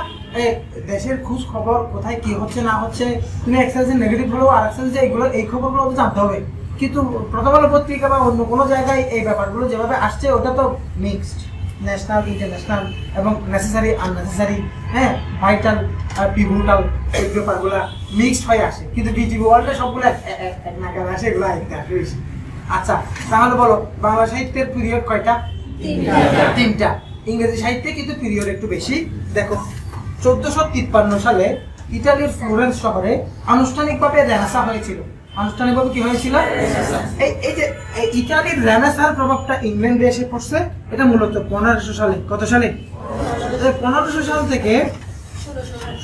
দেশের খোঁজ খবর কোথায় কি হচ্ছে না হচ্ছে, তুমি এক্সেলসে নেগেটিভ হলেও আর এক্সেলসে এইগুলো এই খবরগুলো তো জানতে হবে। কিন্তু প্রথম আলো পত্রিকা বা অন্য কোনো জায়গায় এই ব্যাপারগুলো যেভাবে আসছে ওটা তো মিক্সড, ন্যাশনাল, ইন্টারন্যাশনাল এবং নেসেসারি আননেসেসারি, হ্যাঁ, ভাইটাল আর পিভটাল, এই ব্যাপারগুলো মিক্সড হয়ে আসে। কিন্তু বিটিভি ওয়ার্ল্ডে সবগুলো এক নাগাদ আসে, এগুলো আইতে আসে বেশি। আচ্ছা, তাহলে বলো বাংলা সাহিত্যের পিরিয়ড কয়টা? তিনটা। ইংরেজি সাহিত্যে কিন্তু পিরিয়ড একটু বেশি। দেখো 1453 সালে ইতালির ফ্লোরেন্স শহরে আনুষ্ঠানিকভাবে রেনেসাঁ হয়েছিল। আনুষ্ঠানিকভাবে কি হয়েছিল? এই যে ইতালির রেনেসাঁর প্রভাবটা ইংল্যান্ডে এসে পড়ছে, এটা মূলত 1500 সালে। কত সালে? 1500 সাল থেকে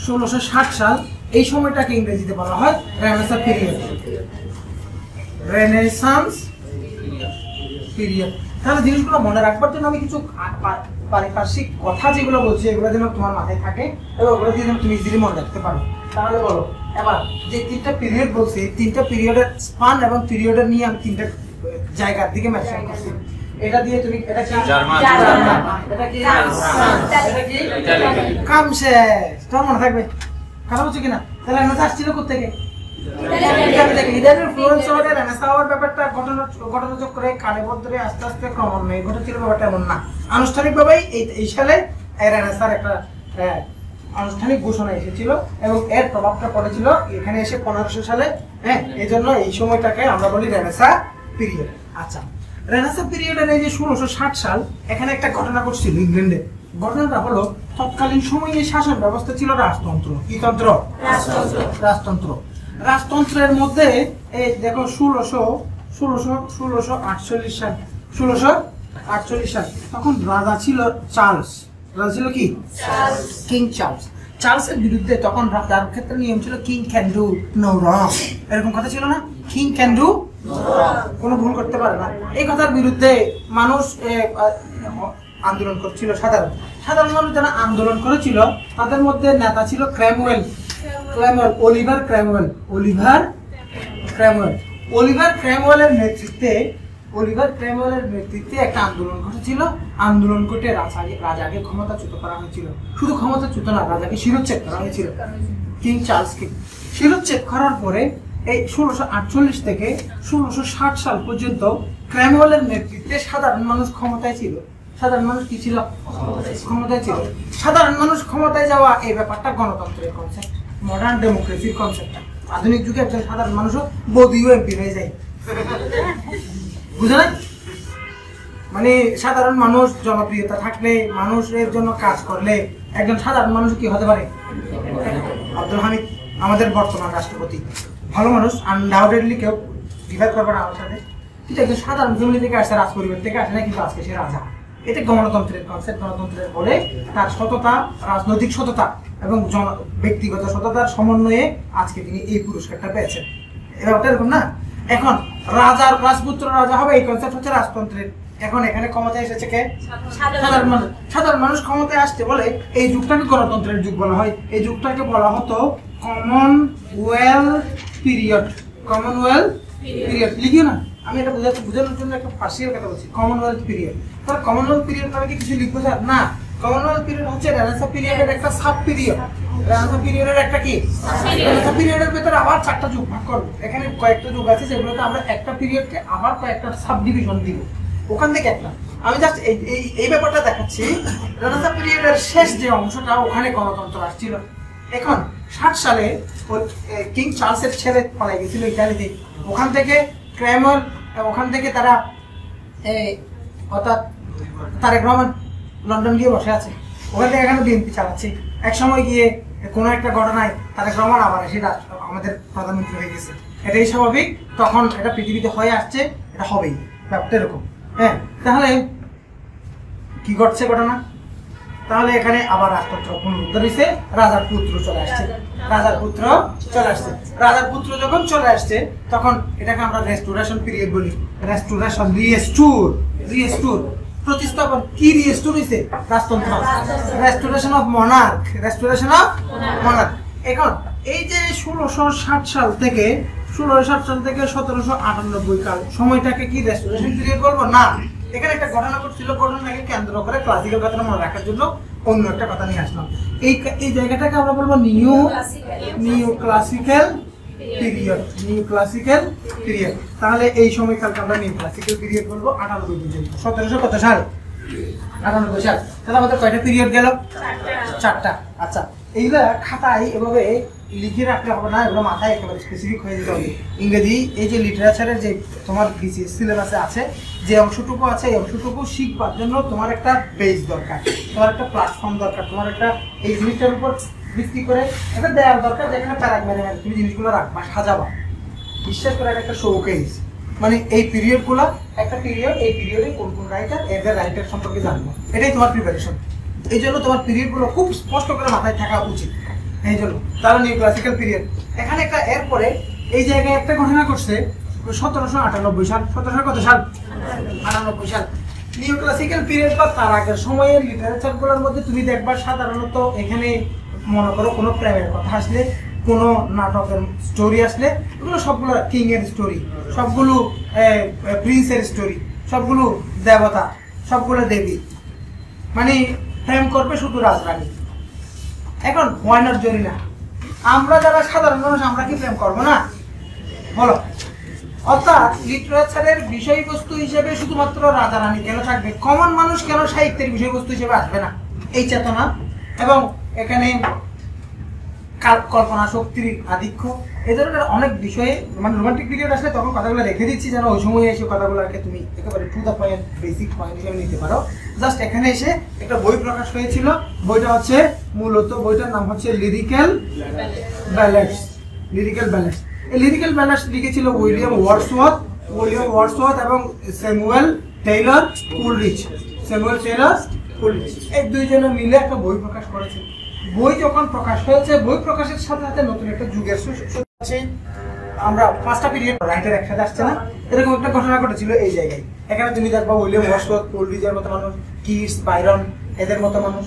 1660 সাল, এই সময়টাকে ইংরেজিতে বলা হয় রেনেসাঁ পিরিয়ড, রেনেসান্স পিরিয়ড। তাহলে জিনিসগুলো মনে রাখবার জন্য আমি কিছু পারিপার্শ্বিক কথা যেগুলো বলছি এগুলো যেন তোমার মাথায় থাকে এবং ওগুলো দিয়ে যেন তুমি ইজিলি মনে রাখতে পারো। তাহলে বলো এবার যে তিনটা পিরিয়ড বলছি, তিনটা পিরিয়ডের স্পান এবং পিরিয়ডের নিয়ে আমি তিনটা জায়গার দিকে মেনশন করছি। এটা দিয়ে তুমি এটা কি জার্মান, এটা কি কাম শেষ, তোমার মনে থাকবে। কথা বলছো কিনা? তাহলে রেনেসাঁ আসছিল কোথেকে? ইতালির ফ্লোরেন্স শহরে রেনেসাঁ হওয়ার ব্যাপারটা ঘটনাচক্রে কালেবদ্ধরে আস্তে আস্তে ক্রমান্বয়ে ঘটেছিল, ব্যাপারটা এমন না। আনুষ্ঠানিকভাবেই এই সালে রেনেসাঁর একটা আনুষ্ঠানিক ঘোষণা এসেছিল এবং এর প্রভাবটা পড়েছিল এখানে এসে 1500 সালে। হ্যাঁ, এই জন্য এই সময়টাকে আমরা বলি রেনেসাঁ পিরিয়ড। আচ্ছা, রেনেসাঁ পিরিয়ডের এই যে 1660 সাল, এখানে একটা ঘটনা ঘটছিল ইংল্যান্ডে। ঘটনাটা হলো তৎকালীন সময়ে শাসন ব্যবস্থা ছিল রাজতন্ত্র। কি তন্ত্র? রাজতন্ত্র। রাজতন্ত্রের মধ্যে এই দেখো 1648 সাল, 1648 সাল, তখন রাজা ছিল চার্লস। রাজা ছিল কি? King Charles. চার্লসের বিরুদ্ধে তখন রাজার ক্ষেত্রে নিয়ম ছিল king can do no wrong, এরকম কথা ছিল না? কিং ক্যান ডু কোনো ভুল করতে পারে না। এই কথার বিরুদ্ধে মানুষ আন্দোলন করছিল। সাধারণ মানুষ যারা আন্দোলন করেছিল তাদের মধ্যে নেতা ছিল অলিভার ক্র্যামওয়েলের নেতৃত্বে একটা আন্দোলন ঘটেছিল। আন্দোলন ঘটে রাজাকে ক্ষমতাচ্যুত করা হয়েছিল। শুধু ক্ষমতাচ্যুত না, রাজাকে শিরোচ্ছেদ করা হয়েছিল। কিং চার্লসকে শিরোচ্ছেদ করার পরে এই 1648 থেকে 1660 সাল পর্যন্ত ক্র্যামওয়েলের নেতৃত্বে সাধারণ মানুষ ক্ষমতায় ছিল। সাধারণ মানুষ কি ছিল? ক্ষমতায় ছিল। সাধারণ মানুষ ক্ষমতায় যাওয়া এই ব্যাপারটা গণতন্ত্রের কনসেপ্ট, মডার্ন ডেমোক্রেসির কনসেপ্ট। আধুনিক যুগে একজন সাধারণ মানুষও বদিও এমপি হয়ে যায়, বুঝে না? মানে সাধারণ মানুষ জনপ্রিয়তা থাকলে, মানুষের জন্য কাজ করলে একজন সাধারণ মানুষ কি হতে পারে? আব্দুল হামিদ আমাদের বর্তমান রাষ্ট্রপতি, ভালো মানুষ, আনডাউটেডলি, কেউ ডিফার করবে না আমার সাথে। কিন্তু একজন সাধারণ ফ্যামিলি থেকে আসছে, রাজপরিবার থেকে আসে না, কিন্তু আজকে সে রাজা। এটা গণতন্ত্রের কনসেপ্ট। গণতন্ত্রের বলে তার সততা, রাজনৈতিক সততা এবং ব্যক্তিগত সততার সমন্বয়ে আজকে তিনি এই পুরস্কারটা পেয়েছেন। ব্যাপারটা এরকম না? এখন রাজার রাজপুত্র রাজা হবে, এই কনসেপ্ট হচ্ছে রাজতন্ত্রের। এখন এখানে ক্ষমতায় এসেছে কে? সাধারণ মানুষ। সাধারণ মানুষ ক্ষমতায় আসতে বলে এই যুগটাকে গণতন্ত্রের যুগ বলা হয়। এই যুগটাকে বলা হতো কমনওয়েলথ পিরিয়ড। কমনওয়েলথ পিরিয়ড লিখিও না, আমি এটা বোঝানোর জন্য একটা পার্সিয়াল কথা বলছি। Commonwealth period. তাহলে কমনওয়েলথ পিরিয়ড মানে কি কিছু লিখবো স্যার? না, কমনওয়েলথ পিরিয়ড হচ্ছে রেনেসাঁ পিরিয়ডের একটা সাব পিরিয়ড। রেনেসাঁ পিরিয়ডের একটা কি? রেনেসাঁ পিরিয়ডের ভিতরে আবার 4টা যুগ ভাগ করবো। এখানে কয়েকটা যুগ আছে যেগুলোতে আমরা একটা পিরিয়ডকে আবার কয়েকটা সাব ডিভিশন দিব, ওখান থেকে একটা। আমি জাস্ট এই ব্যাপারটা দেখাচ্ছি। রেনেসাঁ পিরিয়ডের শেষ যে অংশটা, ওখানে গণতন্ত্র আসছিল। এখন 60 সালে কিং চার্লসের ছেলে পালাই গেছিল ইতালিতে, ওখান থেকে ক্রেমল ওখান থেকে তারা অর্থাৎ তারেক রহমান লন্ডন গিয়ে বসে আছে, ওখান থেকে এখানে বিএনপি চালাচ্ছে। এক সময় গিয়ে কোনো একটা ঘটনায় তারেক রহমান আবার এসে আমাদের প্রধানমন্ত্রী হয়ে গেছে, এটাই স্বাভাবিক। তখন এটা পৃথিবীতে হয়ে আসছে, এটা হবেই, ব্যাপারটা এরকম। হ্যাঁ, তাহলে কি ঘটছে ঘটনা? তাহলে এখানে আবার রাজতন্ত্র পুনরুদ্ধার হয়েছে, রাজার পুত্র চলে আসছে। রাজার পুত্র চলে আসছে, রাজার পুত্র যখন চলে আসছে তখন এটাকে আমরা রেস্টোরেশন পিরিয়ড বলি। রেস্টোরেশন, রিস্টোর, প্রতিস্থাপন। কি রিস্টোর হয়েছে? রাজতন্ত্র, restoration of monarch, restoration of monarch. এখন এই যে 1660 সাল থেকে 1798 কাল সময়টাকে কি রেস্টোরেশন পিরিয়ড বলবো? না, এখানে একটা ঘটনা ঘটছিল, ঘটনাকে কেন্দ্র করে ক্লাসিক্যাল কথাটা মনে রাখার জন্য অন্য একটা কথা নিয়ে আসলাম। এই জায়গাটাকে আমরা বলবো new classical period, new classical period. তাহলে এই সময়কালকে আমরা নিউ ক্লাসিক্যাল পিরিয়ড বলবো 98 পর্যন্ত। 1700 কত সাল? 98 সাল। তাহলে আমাদের কয়টা পিরিয়ড গেল? 4টা। আচ্ছা, এইগুলা খাতায় এভাবে লিখে রাখলে হবে না, এগুলো মাথায় একেবারে স্পেসিফিক হয়ে যেতে হবে। ইংরেজি এই যে লিটারেচারের যে তোমার বিসিএস সিলেবাসে আছে, যে অংশটুকু আছে, এই অংশটুকু শিখবার জন্য তোমার একটা বেস দরকার, তোমার একটা প্ল্যাটফর্ম দরকার, তোমার একটা এই জিনিসটার উপর ভিত্তি করে একটা দেয়াল দরকার, যেখানে প্যারাগ মেরে তুমি জিনিসগুলো রাখবা, সাজাবা। বিশ্বাস করে একটা শোকেস, মানে এই পিরিয়ডগুলো একটা পিরিয়ড, এই পিরিয়ডে কোন কোন রাইটার, এদের রাইটার সম্পর্কে জানবো, এটাই তোমার প্রিপারেশন। এই জন্য তোমার পিরিয়ডগুলো খুব স্পষ্ট করে মাথায় থাকা উচিত। এই জন্য তাহলে নিউ ক্লাসিক্যাল পিরিয়ড। এখানে একটা এরপরে এই জায়গায় একটা ঘটনা ঘটছে 1798 সাল। 1700 কত সাল? 98 সাল। নিউ ক্লাসিক্যাল পিরিয়ড বা তার আগের সময়ের লিটারেচারগুলোর মধ্যে তুমি দেখবা সাধারণত এখানে মনে করো কোনো প্রেমের কথা আসলে, কোনো নাটকের স্টোরি আসলে, এগুলো সবগুলো কিং এর স্টোরি, সবগুলো প্রিন্সের স্টোরি, সবগুলো দেবতা, সবগুলো দেবী, মানে প্রেম করবে শুধু রাজরানী। এখন হোয়াই নট জরিনা? আমরা যারা সাধারণ মানুষ, আমরা কি প্রেম করবো না? বলো। অর্থাৎ লিটারেচারের বিষয়বস্তু হিসেবে শুধুমাত্র রাজা রানী কেন থাকবে? কমন মানুষ কেন সাহিত্যের বিষয়বস্তু হিসেবে আসবে না? এই চেতনা এবং এখানে কল্পনা শক্তির আধিক্য, এই ধরনের অনেক বিষয়ে, মানে রোমান্টিক পিরিয়ড আসলে তখন কথাগুলো রেখে দিচ্ছি যেন ওই সময় এসে কথাগুলোকে তুমি একেবারে to the point, basic point হিসেবে নিতে পারো। জাস্ট এখানে এসে একটা বই প্রকাশ হয়েছিল, বইটা হচ্ছে মূলত, বইটার নাম হচ্ছে লিরিক্যাল ব্যালেন্স। লিরিক্যাল ব্যালেন্স, এই লিরিক্যাল ব্যালেন্স লিখেছিল উইলিয়াম ওয়ার্ডসওয়ার্থ এবং স্যামুয়েল টেইলর কুলরিচ। এই দুইজনে মিলে একটা বই প্রকাশ করেছে। বই যখন প্রকাশ হয়েছে, বই প্রকাশের সাথে সাথে নতুন একটা যুগের আছে। আমরা 5টা পিরিয়ড রাইটার একসাথে আসছে না, এরকম একটা ঘটনা ঘটেছিল এই জায়গায়। এখানে তুমি দেখবা উইলিয়াম ওয়ার্ডসওয়ার্থ, কোলরিজের মতো মানুষ, কিটস, বাইরন, এদের মতো মানুষ,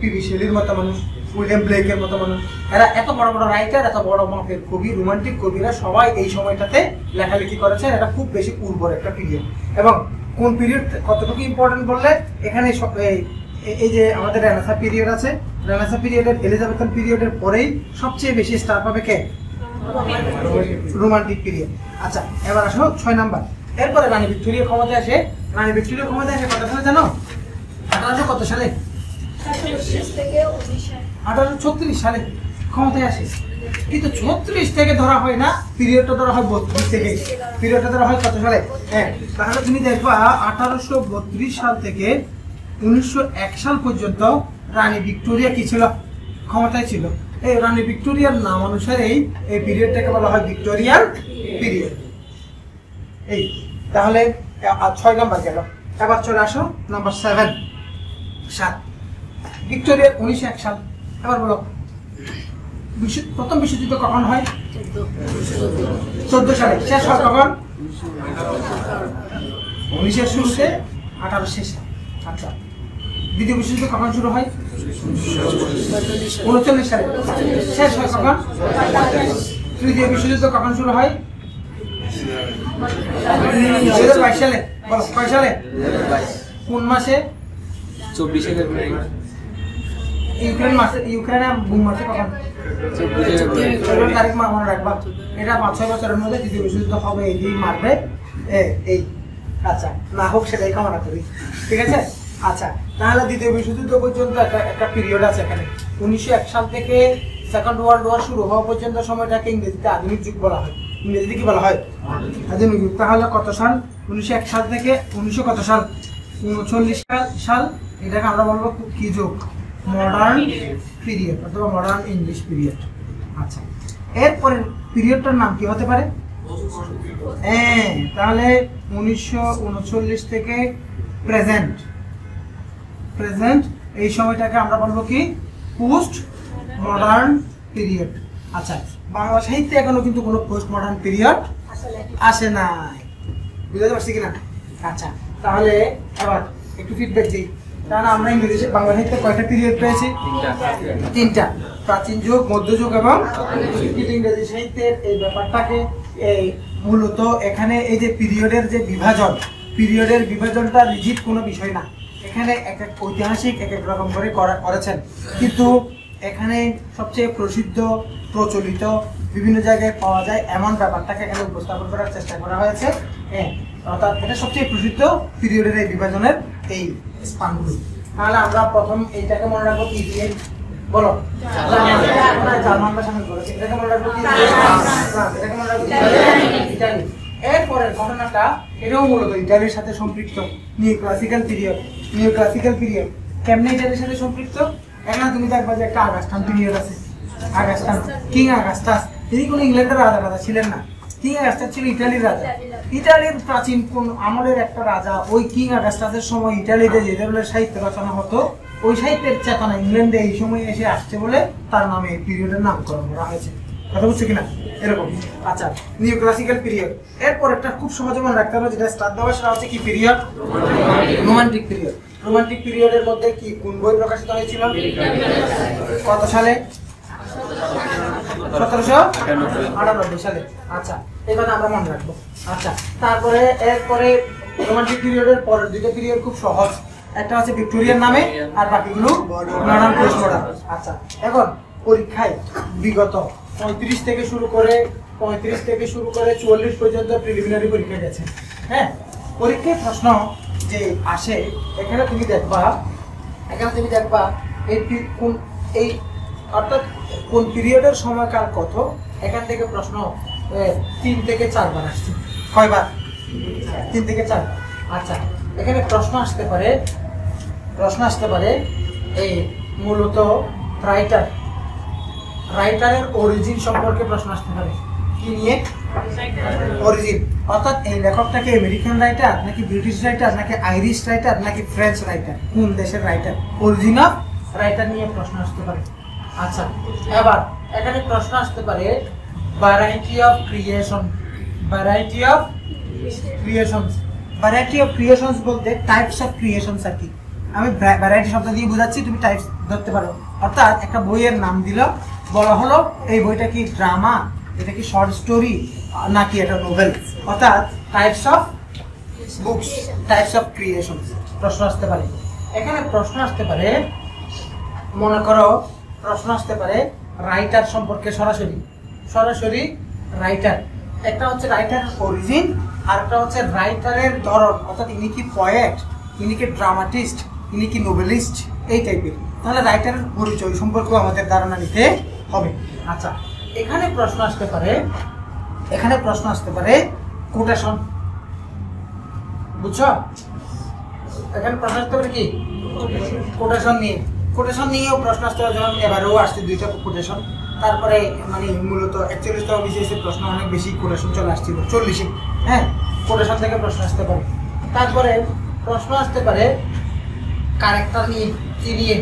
পিবি শেলির মতো মানুষ, উইলিয়াম ব্লেকের মতো মানুষ, এরা এত বড় বড় রাইটার, এত বড় মাপের কবি, রোমান্টিক কবিরা সবাই এই সময়টাতে লেখালেখি করেছে। এটা খুব বেশি উর্বর একটা পিরিয়ড। এবং কোন পিরিয়ড কতটুকু ইম্পর্টেন্ট বললে, এখানে এই যে আমাদের রেনেসাঁ পিরিয়ড আছে, রেনেসাঁ পিরিয়ডের, এলিজাবেথান পিরিয়ডের পরেই সবচেয়ে বেশি স্টার পাবে কে? Romantic period. আচ্ছা, এবার আসো 6 নাম্বার। এরপরে রানী ভিক্টোরিয়া ক্ষমতায় আসে। রানী ভিক্টোরিয়া ক্ষমতায় আসে কত সালে জানো? 1800 কত সালে? 1836 সালে ক্ষমতায় আসে। কিন্তু 36 থেকে ধরা হয় না, পিরিয়ডটা ধরা হয় 32 থেকে। পিরিয়ডটা ধরা হয় কত সালে? হ্যাঁ, তাহলে তুমি দেখবা 1832 সাল থেকে 1901 সাল পর্যন্ত রানী ভিক্টোরিয়া কি ছিল? ক্ষমতায় ছিল। এই রানী ভিক্টোরিয়ার নাম অনুসারেই এই পিরিয়ডটাকে বলা হয় ভিক্টোরিয়ান পিরিয়ড। এই তাহলে 6 নাম্বার গেল। এবার চলে আসো নাম্বার 7। ভিক্টোরিয়ার 1901 সাল। এবার বলো প্রথম বিশ্বযুদ্ধ কখন হয়? 14 সালে। শেষ হয় কখন? 1900 শুরুতে, 1800 শেষে। আচ্ছা, দ্বিতীয় বিশ্বযুদ্ধ কখন শুরু হয়? 39 সালে। শেষ হয় কখন? তৃতীয় বিশ্বযুদ্ধ কখন শুরু হয়? 2022 সালে। বলো কয় সালে? কোন মাসে? 24 ফেব্রুয়ারি। ইউক্রেনে বুম মারছে কখন? 14 তারিখ মনে রাখবা। এটা 5-6 বছরের মধ্যে দ্বিতীয় বিশ্বযুদ্ধ হবে, এই মারবে এই। আচ্ছা, না হোক সেটাই কামনা করি, ঠিক আছে? আচ্ছা, তাহলে দ্বিতীয় বিশ্বযুদ্ধ পর্যন্ত একটা পিরিয়ড আছে এখানে। 1901 সাল থেকে সেকেন্ড ওয়ার্ল্ড ওয়ার শুরু হওয়া পর্যন্ত সময়টাকে ইংরেজিতে আধুনিক যুগ বলা হয়। ইংরেজিতে কি বলা হয়? আদিম যুগ। তাহলে কত সাল? 1901 সাল থেকে 1900 কত সাল? 39 সাল। এটাকে আমরা বলবো কি যুগ? মডার্ন পিরিয়ড অথবা মডার্ন ইংলিশ পিরিয়ড। আচ্ছা, এরপরে পিরিয়ডটার নাম কি হতে পারে? হ্যাঁ, তাহলে 1939 থেকে প্রেজেন্ট এই সময়টাকে আমরা বলবো কি? Post modern period. আচ্ছা, বাংলা সাহিত্যে এখনো কিন্তু কোনো পোস্ট মডার্ন পিরিয়ড আসে নাই, বুঝতে পারছি কিনা? আচ্ছা, তাহলে এবার একটু ফিডব্যাক দিই। তাহলে আমরা ইংরেজি বাংলা সাহিত্যে কয়টা পিরিয়ড পেয়েছি? তিনটা, প্রাচীন যুগ, মধ্যযুগ এবং কিন্তু ইংরেজি সাহিত্যের এই ব্যাপারটাকে এই মূলত এখানে এই যে পিরিয়ডের যে পিরিয়ডের বিভাজনটা রিজিড কোনো বিষয় না। এখানে এক এক ঐতিহাসিক এক এক রকম করে করেছেন, কিন্তু এখানে সবচেয়ে প্রচলিত বিভিন্ন জায়গায় পাওয়া যায় এমন ব্যাপারটাকে এখানে উপস্থাপন করার চেষ্টা করা হয়েছে। হ্যাঁ, অর্থাৎ এটা সবচেয়ে প্রসিদ্ধ পিরিয়ডের এই বিভাজনের এই স্থানগুলি। তাহলে আমরা প্রথম এইটাকে মনে রাখবো কি দিয়ে? বলো, জার্মান সামিল করেছে। এটাকে মনে রাখবো কি? এটাকে মনে রাখবো ইটালি। এরপরে ঘটনাটা এটাও মূলত ইটালির সাথে সম্পৃক্ত। নিউ ক্লাসিক্যাল পিরিয়ড কেমনে ইটালির সাথে সম্পৃক্ত? এখানে তুমি দেখবা যে একটা আগাস্টান পিরিয়ড আছে। কিং আগাস্টাস, তিনি কোনো ইংল্যান্ডের রাজা ছিলেন না। কিং আগাস্টাস ছিল ইটালির রাজা। ইটালির প্রাচীন কোন আমলের একটা রাজা। ওই কিং আগাস্টাসের সময় ইটালিতে যে ধরনের সাহিত্য রচনা হতো, ওই সাহিত্যের চেতনা ইংল্যান্ডে এই সময় এসে আসছে বলে তার নামে এই পিরিয়ডের নামকরণ করা হয়েছে। কথা বুঝছো কিনা? এরকম। আচ্ছা, নিউ ক্লাসিক্যাল পিরিয়ড। এরপর একটা খুব সহজে মনে রাখতে হবে, যেটা স্টার্ট দেওয়া সেটা হচ্ছে কি পিরিয়ড? Romantic period. রোমান্টিক পিরিয়ডের মধ্যে কি কোন বই প্রকাশিত হয়েছিল? কত সালে? 1798 সালে। আচ্ছা, এবার আমরা মনে রাখবো। আচ্ছা, তারপরে এরপরে রোমান্টিক পিরিয়ডের পরের দুটো পিরিয়ড খুব সহজ। একটা হচ্ছে ভিক্টোরিয়ান নামে, আর বাকিগুলো মডার্ন, পোস্ট মডার্ন। আচ্ছা, এখন পরীক্ষায় বিগত 35 থেকে শুরু করে 44 পর্যন্ত প্রিলিমিনারি পরীক্ষা গেছে। হ্যাঁ, পরীক্ষায় প্রশ্ন যে আসে, এখানে তুমি দেখবা এই অর্থাৎ কোন পিরিয়ডের সময়কাল কত, এখান থেকে প্রশ্ন 3 থেকে 4 বার আসছে। কয়বার? 3 থেকে 4। আচ্ছা, এখানে প্রশ্ন আসতে পারে এই মূলত রাইটারের অরিজিন সম্পর্কে প্রশ্ন আসতে পারে। কি নিয়ে? অরিজিন, অর্থাৎ এই লেখকটাকে আমেরিকান রাইটার নাকি ব্রিটিশ রাইটার নাকি আইরিশ রাইটার নাকি ফ্রেঞ্চ রাইটার, কোন দেশের রাইটার, অরিজিন অফ রাইটার নিয়ে প্রশ্ন আসতে পারে। আচ্ছা, এবার এখানে প্রশ্ন আসতে পারে ভ্যারাইটি অফ ক্রিয়েশনস বলতে টাইপস অফ ক্রিয়েশনস আর কি। আমি ভ্যারাইটি শব্দ দিয়ে বোঝাচ্ছি, তুমি টাইপস ধরতে পারো। অর্থাৎ একটা বইয়ের নাম দিল, বলা হলো এই বইটা কি ড্রামা, এটা কি শর্ট স্টোরি নাকি এটা নোভেল, অর্থাৎ types of books, types of creations প্রশ্ন আসতে পারে। এখানে প্রশ্ন আসতে পারে, মনে করো প্রশ্ন আসতে পারে রাইটার সম্পর্কে, সরাসরি রাইটার। একটা হচ্ছে রাইটার অরিজিন, আর একটা হচ্ছে রাইটারের ধরন, অর্থাৎ ইনি কি পয়েট, ইনি কি ড্রামাটিস্ট, ইনি কি নোবেলিস্ট, এই টাইপের। তাহলে রাইটারের পরিচয় সম্পর্কেও আমাদের ধারণা নিতে হবে। আচ্ছা, এখানে প্রশ্ন আসতে পারে কোটেশন, বুঝছো? এখানে প্রশ্ন আসতে পারে কি? কোটেশন নিয়েও প্রশ্ন আসতে পারে, যেমন এবারেও আসছে 2টা কোটেশন। তারপরে মানে মূলত 41তম বিসিএসের প্রশ্ন অনেক বেশি কোটেশন চলে আসছিল 40-এ। হ্যাঁ, কোটেশন থেকে প্রশ্ন আসতে পারে। তারপরে প্রশ্ন আসতে পারে ক্যারেক্টার নিয়ে, কি নিয়ে?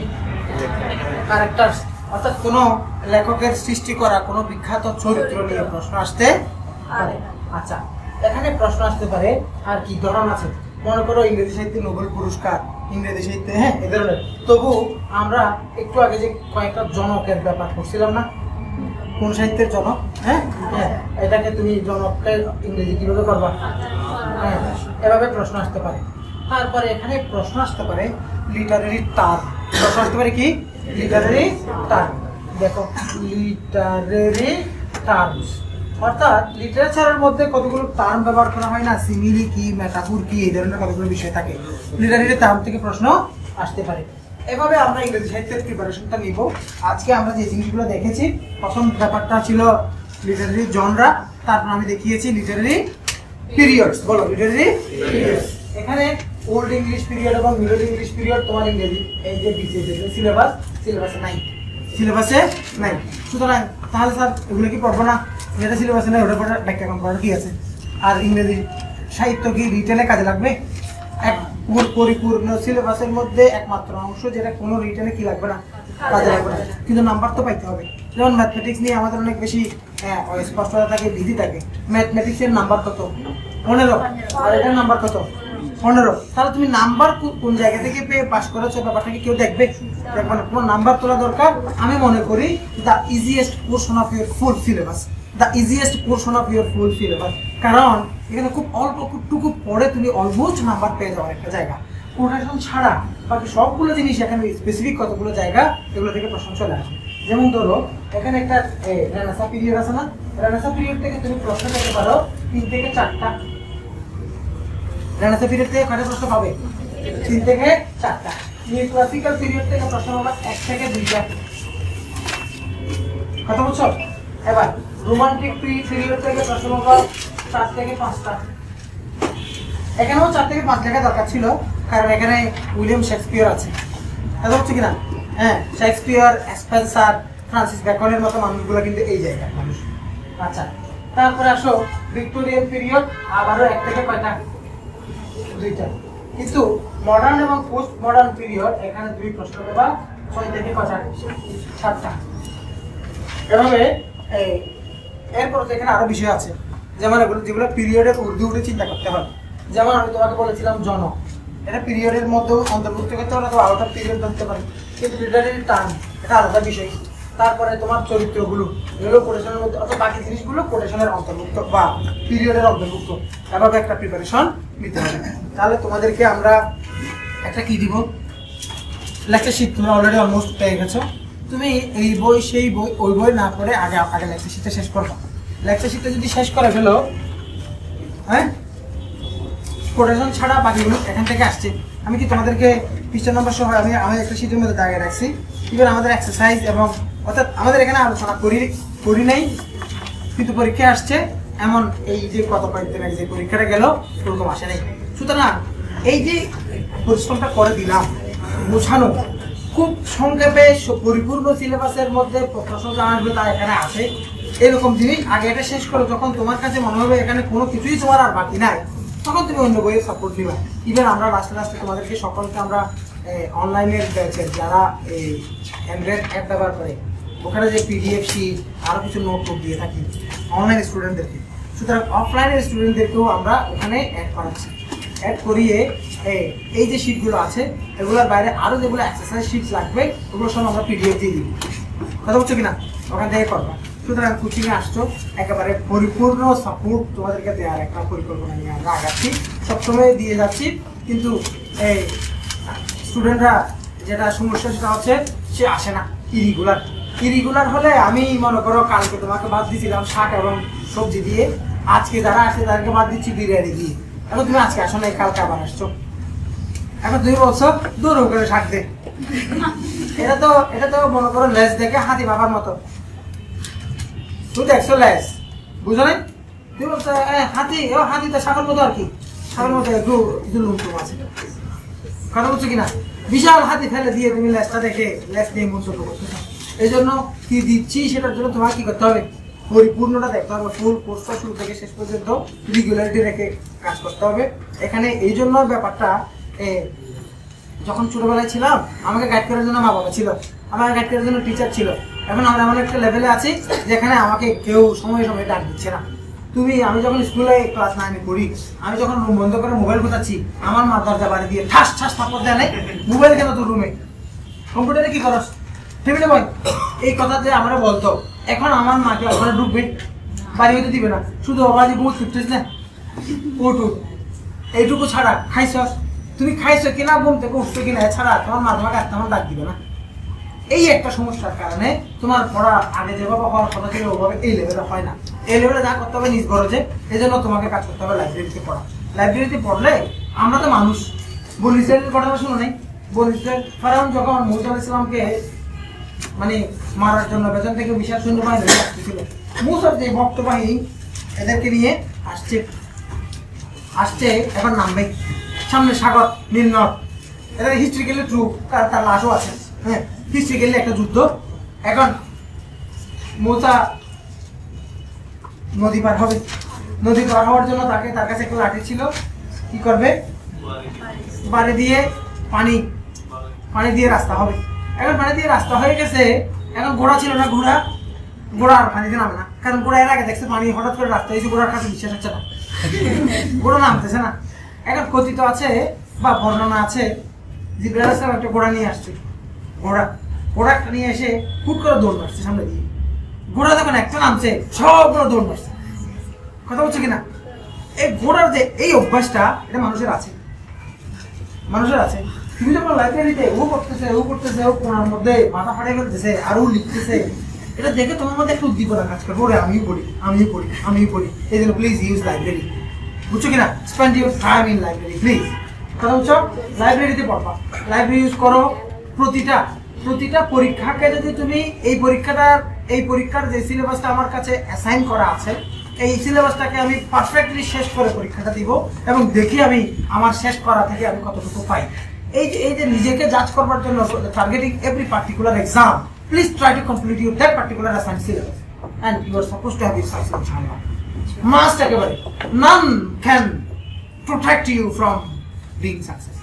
ক্যারেক্টার, অর্থাৎ কোনো লেখকের সৃষ্টি করা কোনো বিখ্যাত চরিত্র নিয়ে প্রশ্ন আসতে পারে। আচ্ছা, এখানে প্রশ্ন আসতে পারে আর কি ধরন আছে, মনে করো ইংরেজি সাহিত্যে নোবেল পুরস্কার, ইংরেজি সাহিত্যে, হ্যাঁ, এ ধরনের। তবু আমরা একটু আগে যে কয়েকটা জনকের ব্যাপার করছিলাম না, কোন সাহিত্যের জনক? হ্যাঁ, এটাকে তুমি জনককে ইংরেজি কিভাবে করবা? হ্যাঁ, এভাবে প্রশ্ন আসতে পারে। তারপরে এখানে প্রশ্ন আসতে পারে লিটারেরি টার্ম। প্রশ্ন আসতে পারে কি? Literary term. দেখো, লিটারেরি টার্মস, অর্থাৎ লিটারেচারের মধ্যে কতগুলো টার্ম ব্যবহার করা হয় না, সিমিলি কি, মেটাফোর কি, এই ধরনের কতগুলো বিষয় থাকে। লিটারেরি টার্ম থেকে প্রশ্ন আসতে পারে। এভাবে আমরা ইংরেজি সাহিত্যের প্রিপারেশনটা নিব। আজকে আমরা যে জিনিসগুলো দেখেছি, প্রথম ব্যাপারটা ছিল লিটারেরি জনরা, তারপর আমি দেখিয়েছি লিটারারি পিরিয়ডস। বলো লিটারারি পিরিয়ডস। এখানে ওল্ড ইংলিশ পিরিয়ড এবং মিডল ইংলিশ পিরিয়ড তোমার ইংরেজি এই যে বিসিএস সিলেবাসে নাই, সিলেবাসে নাই। সুতরাং তাহলে স্যার এগুলো কি পড়বো না? যেটা সিলেবাসে নাই ওটার পরে ব্যাখ্যা করার কি আছে? আর ইংরেজি সাহিত্য কি রিটেলে কাজে লাগবে? এক পরিপূর্ণ সিলেবাসের মধ্যে একমাত্র অংশ যেটা কোনো রিটেলে কি লাগবে না, কাজে লাগবে না, কিন্তু নাম্বার তো পাইতে হবে। যেমন ম্যাথমেটিক্স নিয়ে আমাদের অনেক বেশি অস্পষ্টতা থাকে, ভীতি থাকে। ম্যাথমেটিক্সের নাম্বার কত? 15। আর এটার নাম্বার কত? 15। তাহলে তুমি নাম্বার কোন জায়গা থেকে পেয়ে পাস করেছো ব্যাপারটাকে কেউ দেখবে? দেখবে না। তোমার নাম্বার তোলা দরকার। আমি মনে করি the easiest portion of your full syllabus, কারণ এখানে খুব অল্পটুকু পড়ে তুমি অলমোস্ট নাম্বার পেয়ে যাওয়ার একটা জায়গা। কোটেশন ছাড়া বাকি সবগুলো জিনিস এখানে স্পেসিফিক কতগুলো জায়গা এগুলো থেকে প্রশ্ন চলে আসে। যেমন ধরো এখানে একটা রেনেসাঁ পিরিয়ড আছে না, রেনেসাঁ পিরিয়ড থেকে তুমি প্রশ্ন পেতে পারো 3 থেকে 4টা। রেনেসাঁ পিরিয়ড থেকে কয়টা প্রশ্ন পাবে? 3 থেকে 4টা। নিউ ক্লাসিক্যাল পিরিয়ড থেকে প্রশ্ন পাবে 1 থেকে 2টা। কথা বলছো? এবার রোমান্টিক পিরিয়ড থেকে প্রশ্ন পাবে 4 থেকে 5টা। এখানেও 4 থেকে 5 লেখা দরকার ছিল, কারণ এখানে উইলিয়াম শেক্সপিয়ার আছে। কথা হচ্ছে কিনা? হ্যাঁ, শেক্সপিয়ার, স্পেন্সার, ফ্রান্সিস বেকনের মতো মানুষগুলো কিন্তু এই জায়গায় মানুষ। আচ্ছা, তারপরে আসো ভিক্টোরিয়ান পিরিয়ড, আবারও 1 থেকে কয়টা? 2টা। কিন্তু মডার্ন এবং পোস্ট মডার্ন পিরিয়ড এখানে 2 প্রশ্ন পাবা, 6 থেকে কয়টা? 7টা। এভাবে এরপর এখানে আরো বিষয় আছে, যেমন এগুলো যেগুলো পিরিয়ডের উর্দুতে চিন্তা করতে হবে। যেমন আমি তোমাকে বলেছিলাম জনক, এটা পিরিয়ডের মধ্যেও অন্তর্ভুক্ত করতে পারে, তো আলাদা পিরিয়ড ধরতে পারে, কিন্তু লিটারারি টার্ম এটা আলাদা বিষয়। তারপরে তোমার চরিত্রগুলো এগুলো কোটেশনের মধ্যে, অর্থাৎ বাকি জিনিসগুলো কোটেশনের অন্তর্ভুক্ত বা পিরিয়ডের অন্তর্ভুক্ত। এভাবে একটা প্রিপারেশন নিতে হবে। তাহলে তোমাদেরকে আমরা একটা কি দিব, লেকচার শিট তোমরা অলরেডি অলমোস্ট পেয়ে গেছো। তুমি এই বই সেই বই ওই বই না পড়ে আগে লেকচার শিটটা শেষ করবো। লেকচার শিটটা যদি শেষ করে ফেলো, হ্যাঁ, কোটেশন ছাড়া বাকিগুলো এখান থেকে আসছে। আমি কি তোমাদেরকে পৃষ্ঠা নম্বর সহ আমি একটা শিটের মধ্যে দাগিয়ে রাখছি। ইভেন আমাদের এক্সারসাইজ এবং অর্থাৎ আমাদের এখানে আলোচনা করি নাই, কিন্তু পরীক্ষা আসছে এমন এই যে কত কয়েকদিন আগে যে পরীক্ষাটা গেল ওরকম আসে নাই। সুতরাং এই যে পরিশ্রমটা করে দিলাম বোঝানো, খুব সংক্ষেপে পরিপূর্ণ সিলেবাসের মধ্যে প্রশ্ন জানাবে তা এখানে আসে এরকম জিনিস আগে এটা শেষ করো। যখন তোমার কাছে মনে হবে এখানে কোনো কিছুই তোমার আর বাকি নাই, তখন তুমি অন্য বইয়ের সাপোর্ট নিবা। ইভেন আমরা লাস্টে তোমাদেরকে সকলকে আমরা অনলাইনের ব্যাচের যারা এই অ্যান্ড্রয়েড অ্যাপ ব্যবহার করে ওখানে যে পিডিএফ শিট আরও কিছু নোটবুক দিয়ে থাকি অনলাইন স্টুডেন্টদেরকে। সুতরাং অফলাইনের স্টুডেন্টদেরকেও আমরা ওখানে অ্যাড করাচ্ছি। অ্যাড করিয়ে এই যে শিটগুলো আছে এগুলোর বাইরে আরও যেগুলো এক্সারসাইজ শিটস লাগবে ওগুলো সব আমরা পিডিএফ দিয়ে দিই। কথা বলছো কিনা? ওখান থেকে করবা। সুতরাং কোচিংয়ে আসছো, একেবারে পরিপূর্ণ সাপোর্ট তোমাদেরকে দেওয়ার একটা পরিকল্পনা নিয়ে আমরা আগাচ্ছি, সবসময় দিয়ে যাচ্ছি। কিন্তু এই স্টুডেন্টরা যেটা সমস্যা সেটা হচ্ছে সে আসে না, ইরিগুলার হলে আমি মনে করো কালকে তোমাকে বাদ দিয়েছিলাম শাক এবং সবজি দিয়ে, আজকে যারা আসে তাদেরকে বাদ দিচ্ছি বিরিয়ানি দিয়ে। এখন তুমি আজকে আসো না, কালকে আবার আসছো। এখন তুমি বলছো দৌড় করে শাক দে, এটা তো মনে করো লেজ দেখে হাতি বাবার মতো। তুই দেখছো লেজ, বুঝো নাই? তুই বলছো হাতি তো শাকের মতো, আর কি শাকের মতো একটু লুমটুম আছে। কথা বলছো কিনা? বিশাল হাতি ফেলে দিয়ে তুমি লেজটা দেখে লেজ নিয়ে মন্তব্য করতেছো। এই জন্য কি দিচ্ছি সেটার জন্য তোমার কি করতে হবে, পরিপূর্ণটা দেখতে হবে। ফুল কোর্সটা শুরু থেকে শেষ পর্যন্ত রেগুলারিটি রেখে কাজ করতে হবে। এখানে এই জন্য ব্যাপারটা, যখন ছোটবেলায় ছিলাম আমাকে গাইড করার জন্য মা বাবা ছিল, আমাকে গাইড করার জন্য টিচার ছিল। এখন আমরা এমন একটা লেভেলে আছি যেখানে আমাকে কেউ সময়ে সময়ে ডাক দিচ্ছে না। আমি যখন স্কুলে ক্লাস 9-এ পড়ি, আমি যখন রুম বন্ধ করে মোবাইল কোথাচ্ছি, আমার মা দরজা বাড়ি দিয়ে ঠাস ঠাস থাপ্পড় দেয় নাই, মোবাইল কেন তোর রুমে, কম্পিউটারে কি করস, টেবিলে বই, এই কথা যে আমরা বলতো। এখন আমার মাকে ওখানে ঢুকবে, বাড়ি হইতে দিবে না, শুধু অবাধি বহুত ফিটনেস না ওটু এইটুকু ছাড়া খাইছস, তুমি খাইছো কিনা, ঘুম থেকে উঠছো কিনা, এছাড়া তোমার মা তোমাকে তেমন ডাক দিবে না। এই একটা সমস্যার কারণে তোমার পড়া আগে যেভাবে হওয়ার কথা ছিল ওভাবে এই লেভেলে হয় না। এই লেভেলে যা করতে হবে নিজ খরচে, এই জন্য তোমাকে কাজ করতে হবে লাইব্রেরিতে পড়া। লাইব্রেরিতে পড়লে আমরা তো মানুষ। বনি ইসরাইলের ঘটনা শুনো নাই? বনি ইসরাইল ফেরাউন যখন মূসা আলাইহিস সালামকে মানে মারার জন্য পেছন থেকে বিশাল সৈন্য বাহিনী আসতেছিল, মূসার যে ভক্ত বাহিনী এদেরকে নিয়ে আসছে আসছে এখন নামবে সামনে সাগর নীলনদ। এটা হিস্ট্রিক্যালি ট্রু, তার লাশও আছে। হ্যাঁ, হিস্ট্রিক্যালি একটা যুদ্ধ। এখন মুসা নদী পার হবে, নদী পার হওয়ার জন্য তার কাছে একটা লাঠি ছিল। কি করবে? বাড়ি দিয়ে পানি দিয়ে রাস্তা হবে। এখন পানি দিয়ে রাস্তা হয়ে গেছে, এখন ঘোড়া ছিল না, ঘোড়া আর পানিতে নামে না, কারণ ঘোড়া এর আগে দেখছে পানি হঠাৎ করে রাস্তা হয়েছে, ঘোড়ার কাছে বিশ্বাস হচ্ছে না, ঘোড়া নামতেছে না। এখন কথিত আছে বা বর্ণনা আছে জিবরাইল আলাইহিস সালাম একটা ঘোড়া নিয়ে আসছে, ঘোড়া নিয়ে এসে হুট করে দৌড় মারছে সামনে দিয়ে। ঘোড়া যখন একটা নামছে সবগুলো দৌড় মারছে। কথা বলছে কিনা? এই ঘোড়ার যে এই অভ্যাসটা, এটা মানুষের আছে। তুমি যখন লাইব্রেরিতে ও করতেছে ও কোনার মধ্যে মাথা ফাটিয়ে ফেলতেছে আর ও লিখতেছে, এটা দেখে তোমার মধ্যে একটা উদ্দীপনা কাজ করবে, ওরে আমিও পড়ি। এই জন্য প্লিজ ইউজ লাইব্রেরি। বুঝছো কিনা? Spend your time in library please. কথা বুঝছো? লাইব্রেরিতে পড়বা, লাইব্রেরি ইউজ করো। প্রতিটা পরীক্ষাকে যদি তুমি এই পরীক্ষার যে সিলেবাসটা আমার কাছে অ্যাসাইন করা আছে, এই সিলেবাসটাকে আমি পারফেক্টলি শেষ করে পরীক্ষাটা দিব এবং দেখি আমি আমার শেষ করা থেকে আমি কতটুকু পাই। এই যে নিজেকে জাজ করবার জন্য targeting every particular exam, please try to complete your that particular assign syllabus and you are suppose to have it success ইনশাআল্লাহ। মাস্ট একেবারে none can protect you from being success.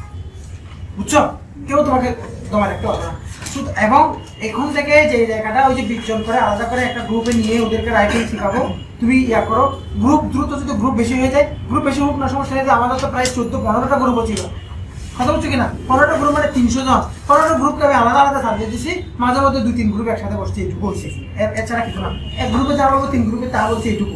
বুঝছো? কেউ তোমার একটা কথা। এবং এখন থেকে যে জায়গাটা ওই যে বিচন করে আলাদা করে একটা গ্রুপে নিয়ে ওদেরকে রাইটিং শেখাবো, তুমি করো। গ্রুপ দ্রুত যদি গ্রুপ বেশি হয়ে যায়, গ্রুপ বেশি হোক না, সমস্যা হয়ে যায়। আমাদের তো প্রায় 14-15টা গ্রুপও ছিল। কথা বলছো কিনা? 15টা গ্রুপ মানে 300 জন। 15টা গ্রুপকে আমি আলাদা সাবজেক্ট দিচ্ছি, মাঝে মধ্যে 2-3 গ্রুপ একসাথে বসছি, এইটুকু হয়েছে। এছাড়া কিছু না। এক গ্রুপে যা বলবো, 3 গ্রুপে তা বলছি, এইটুকু।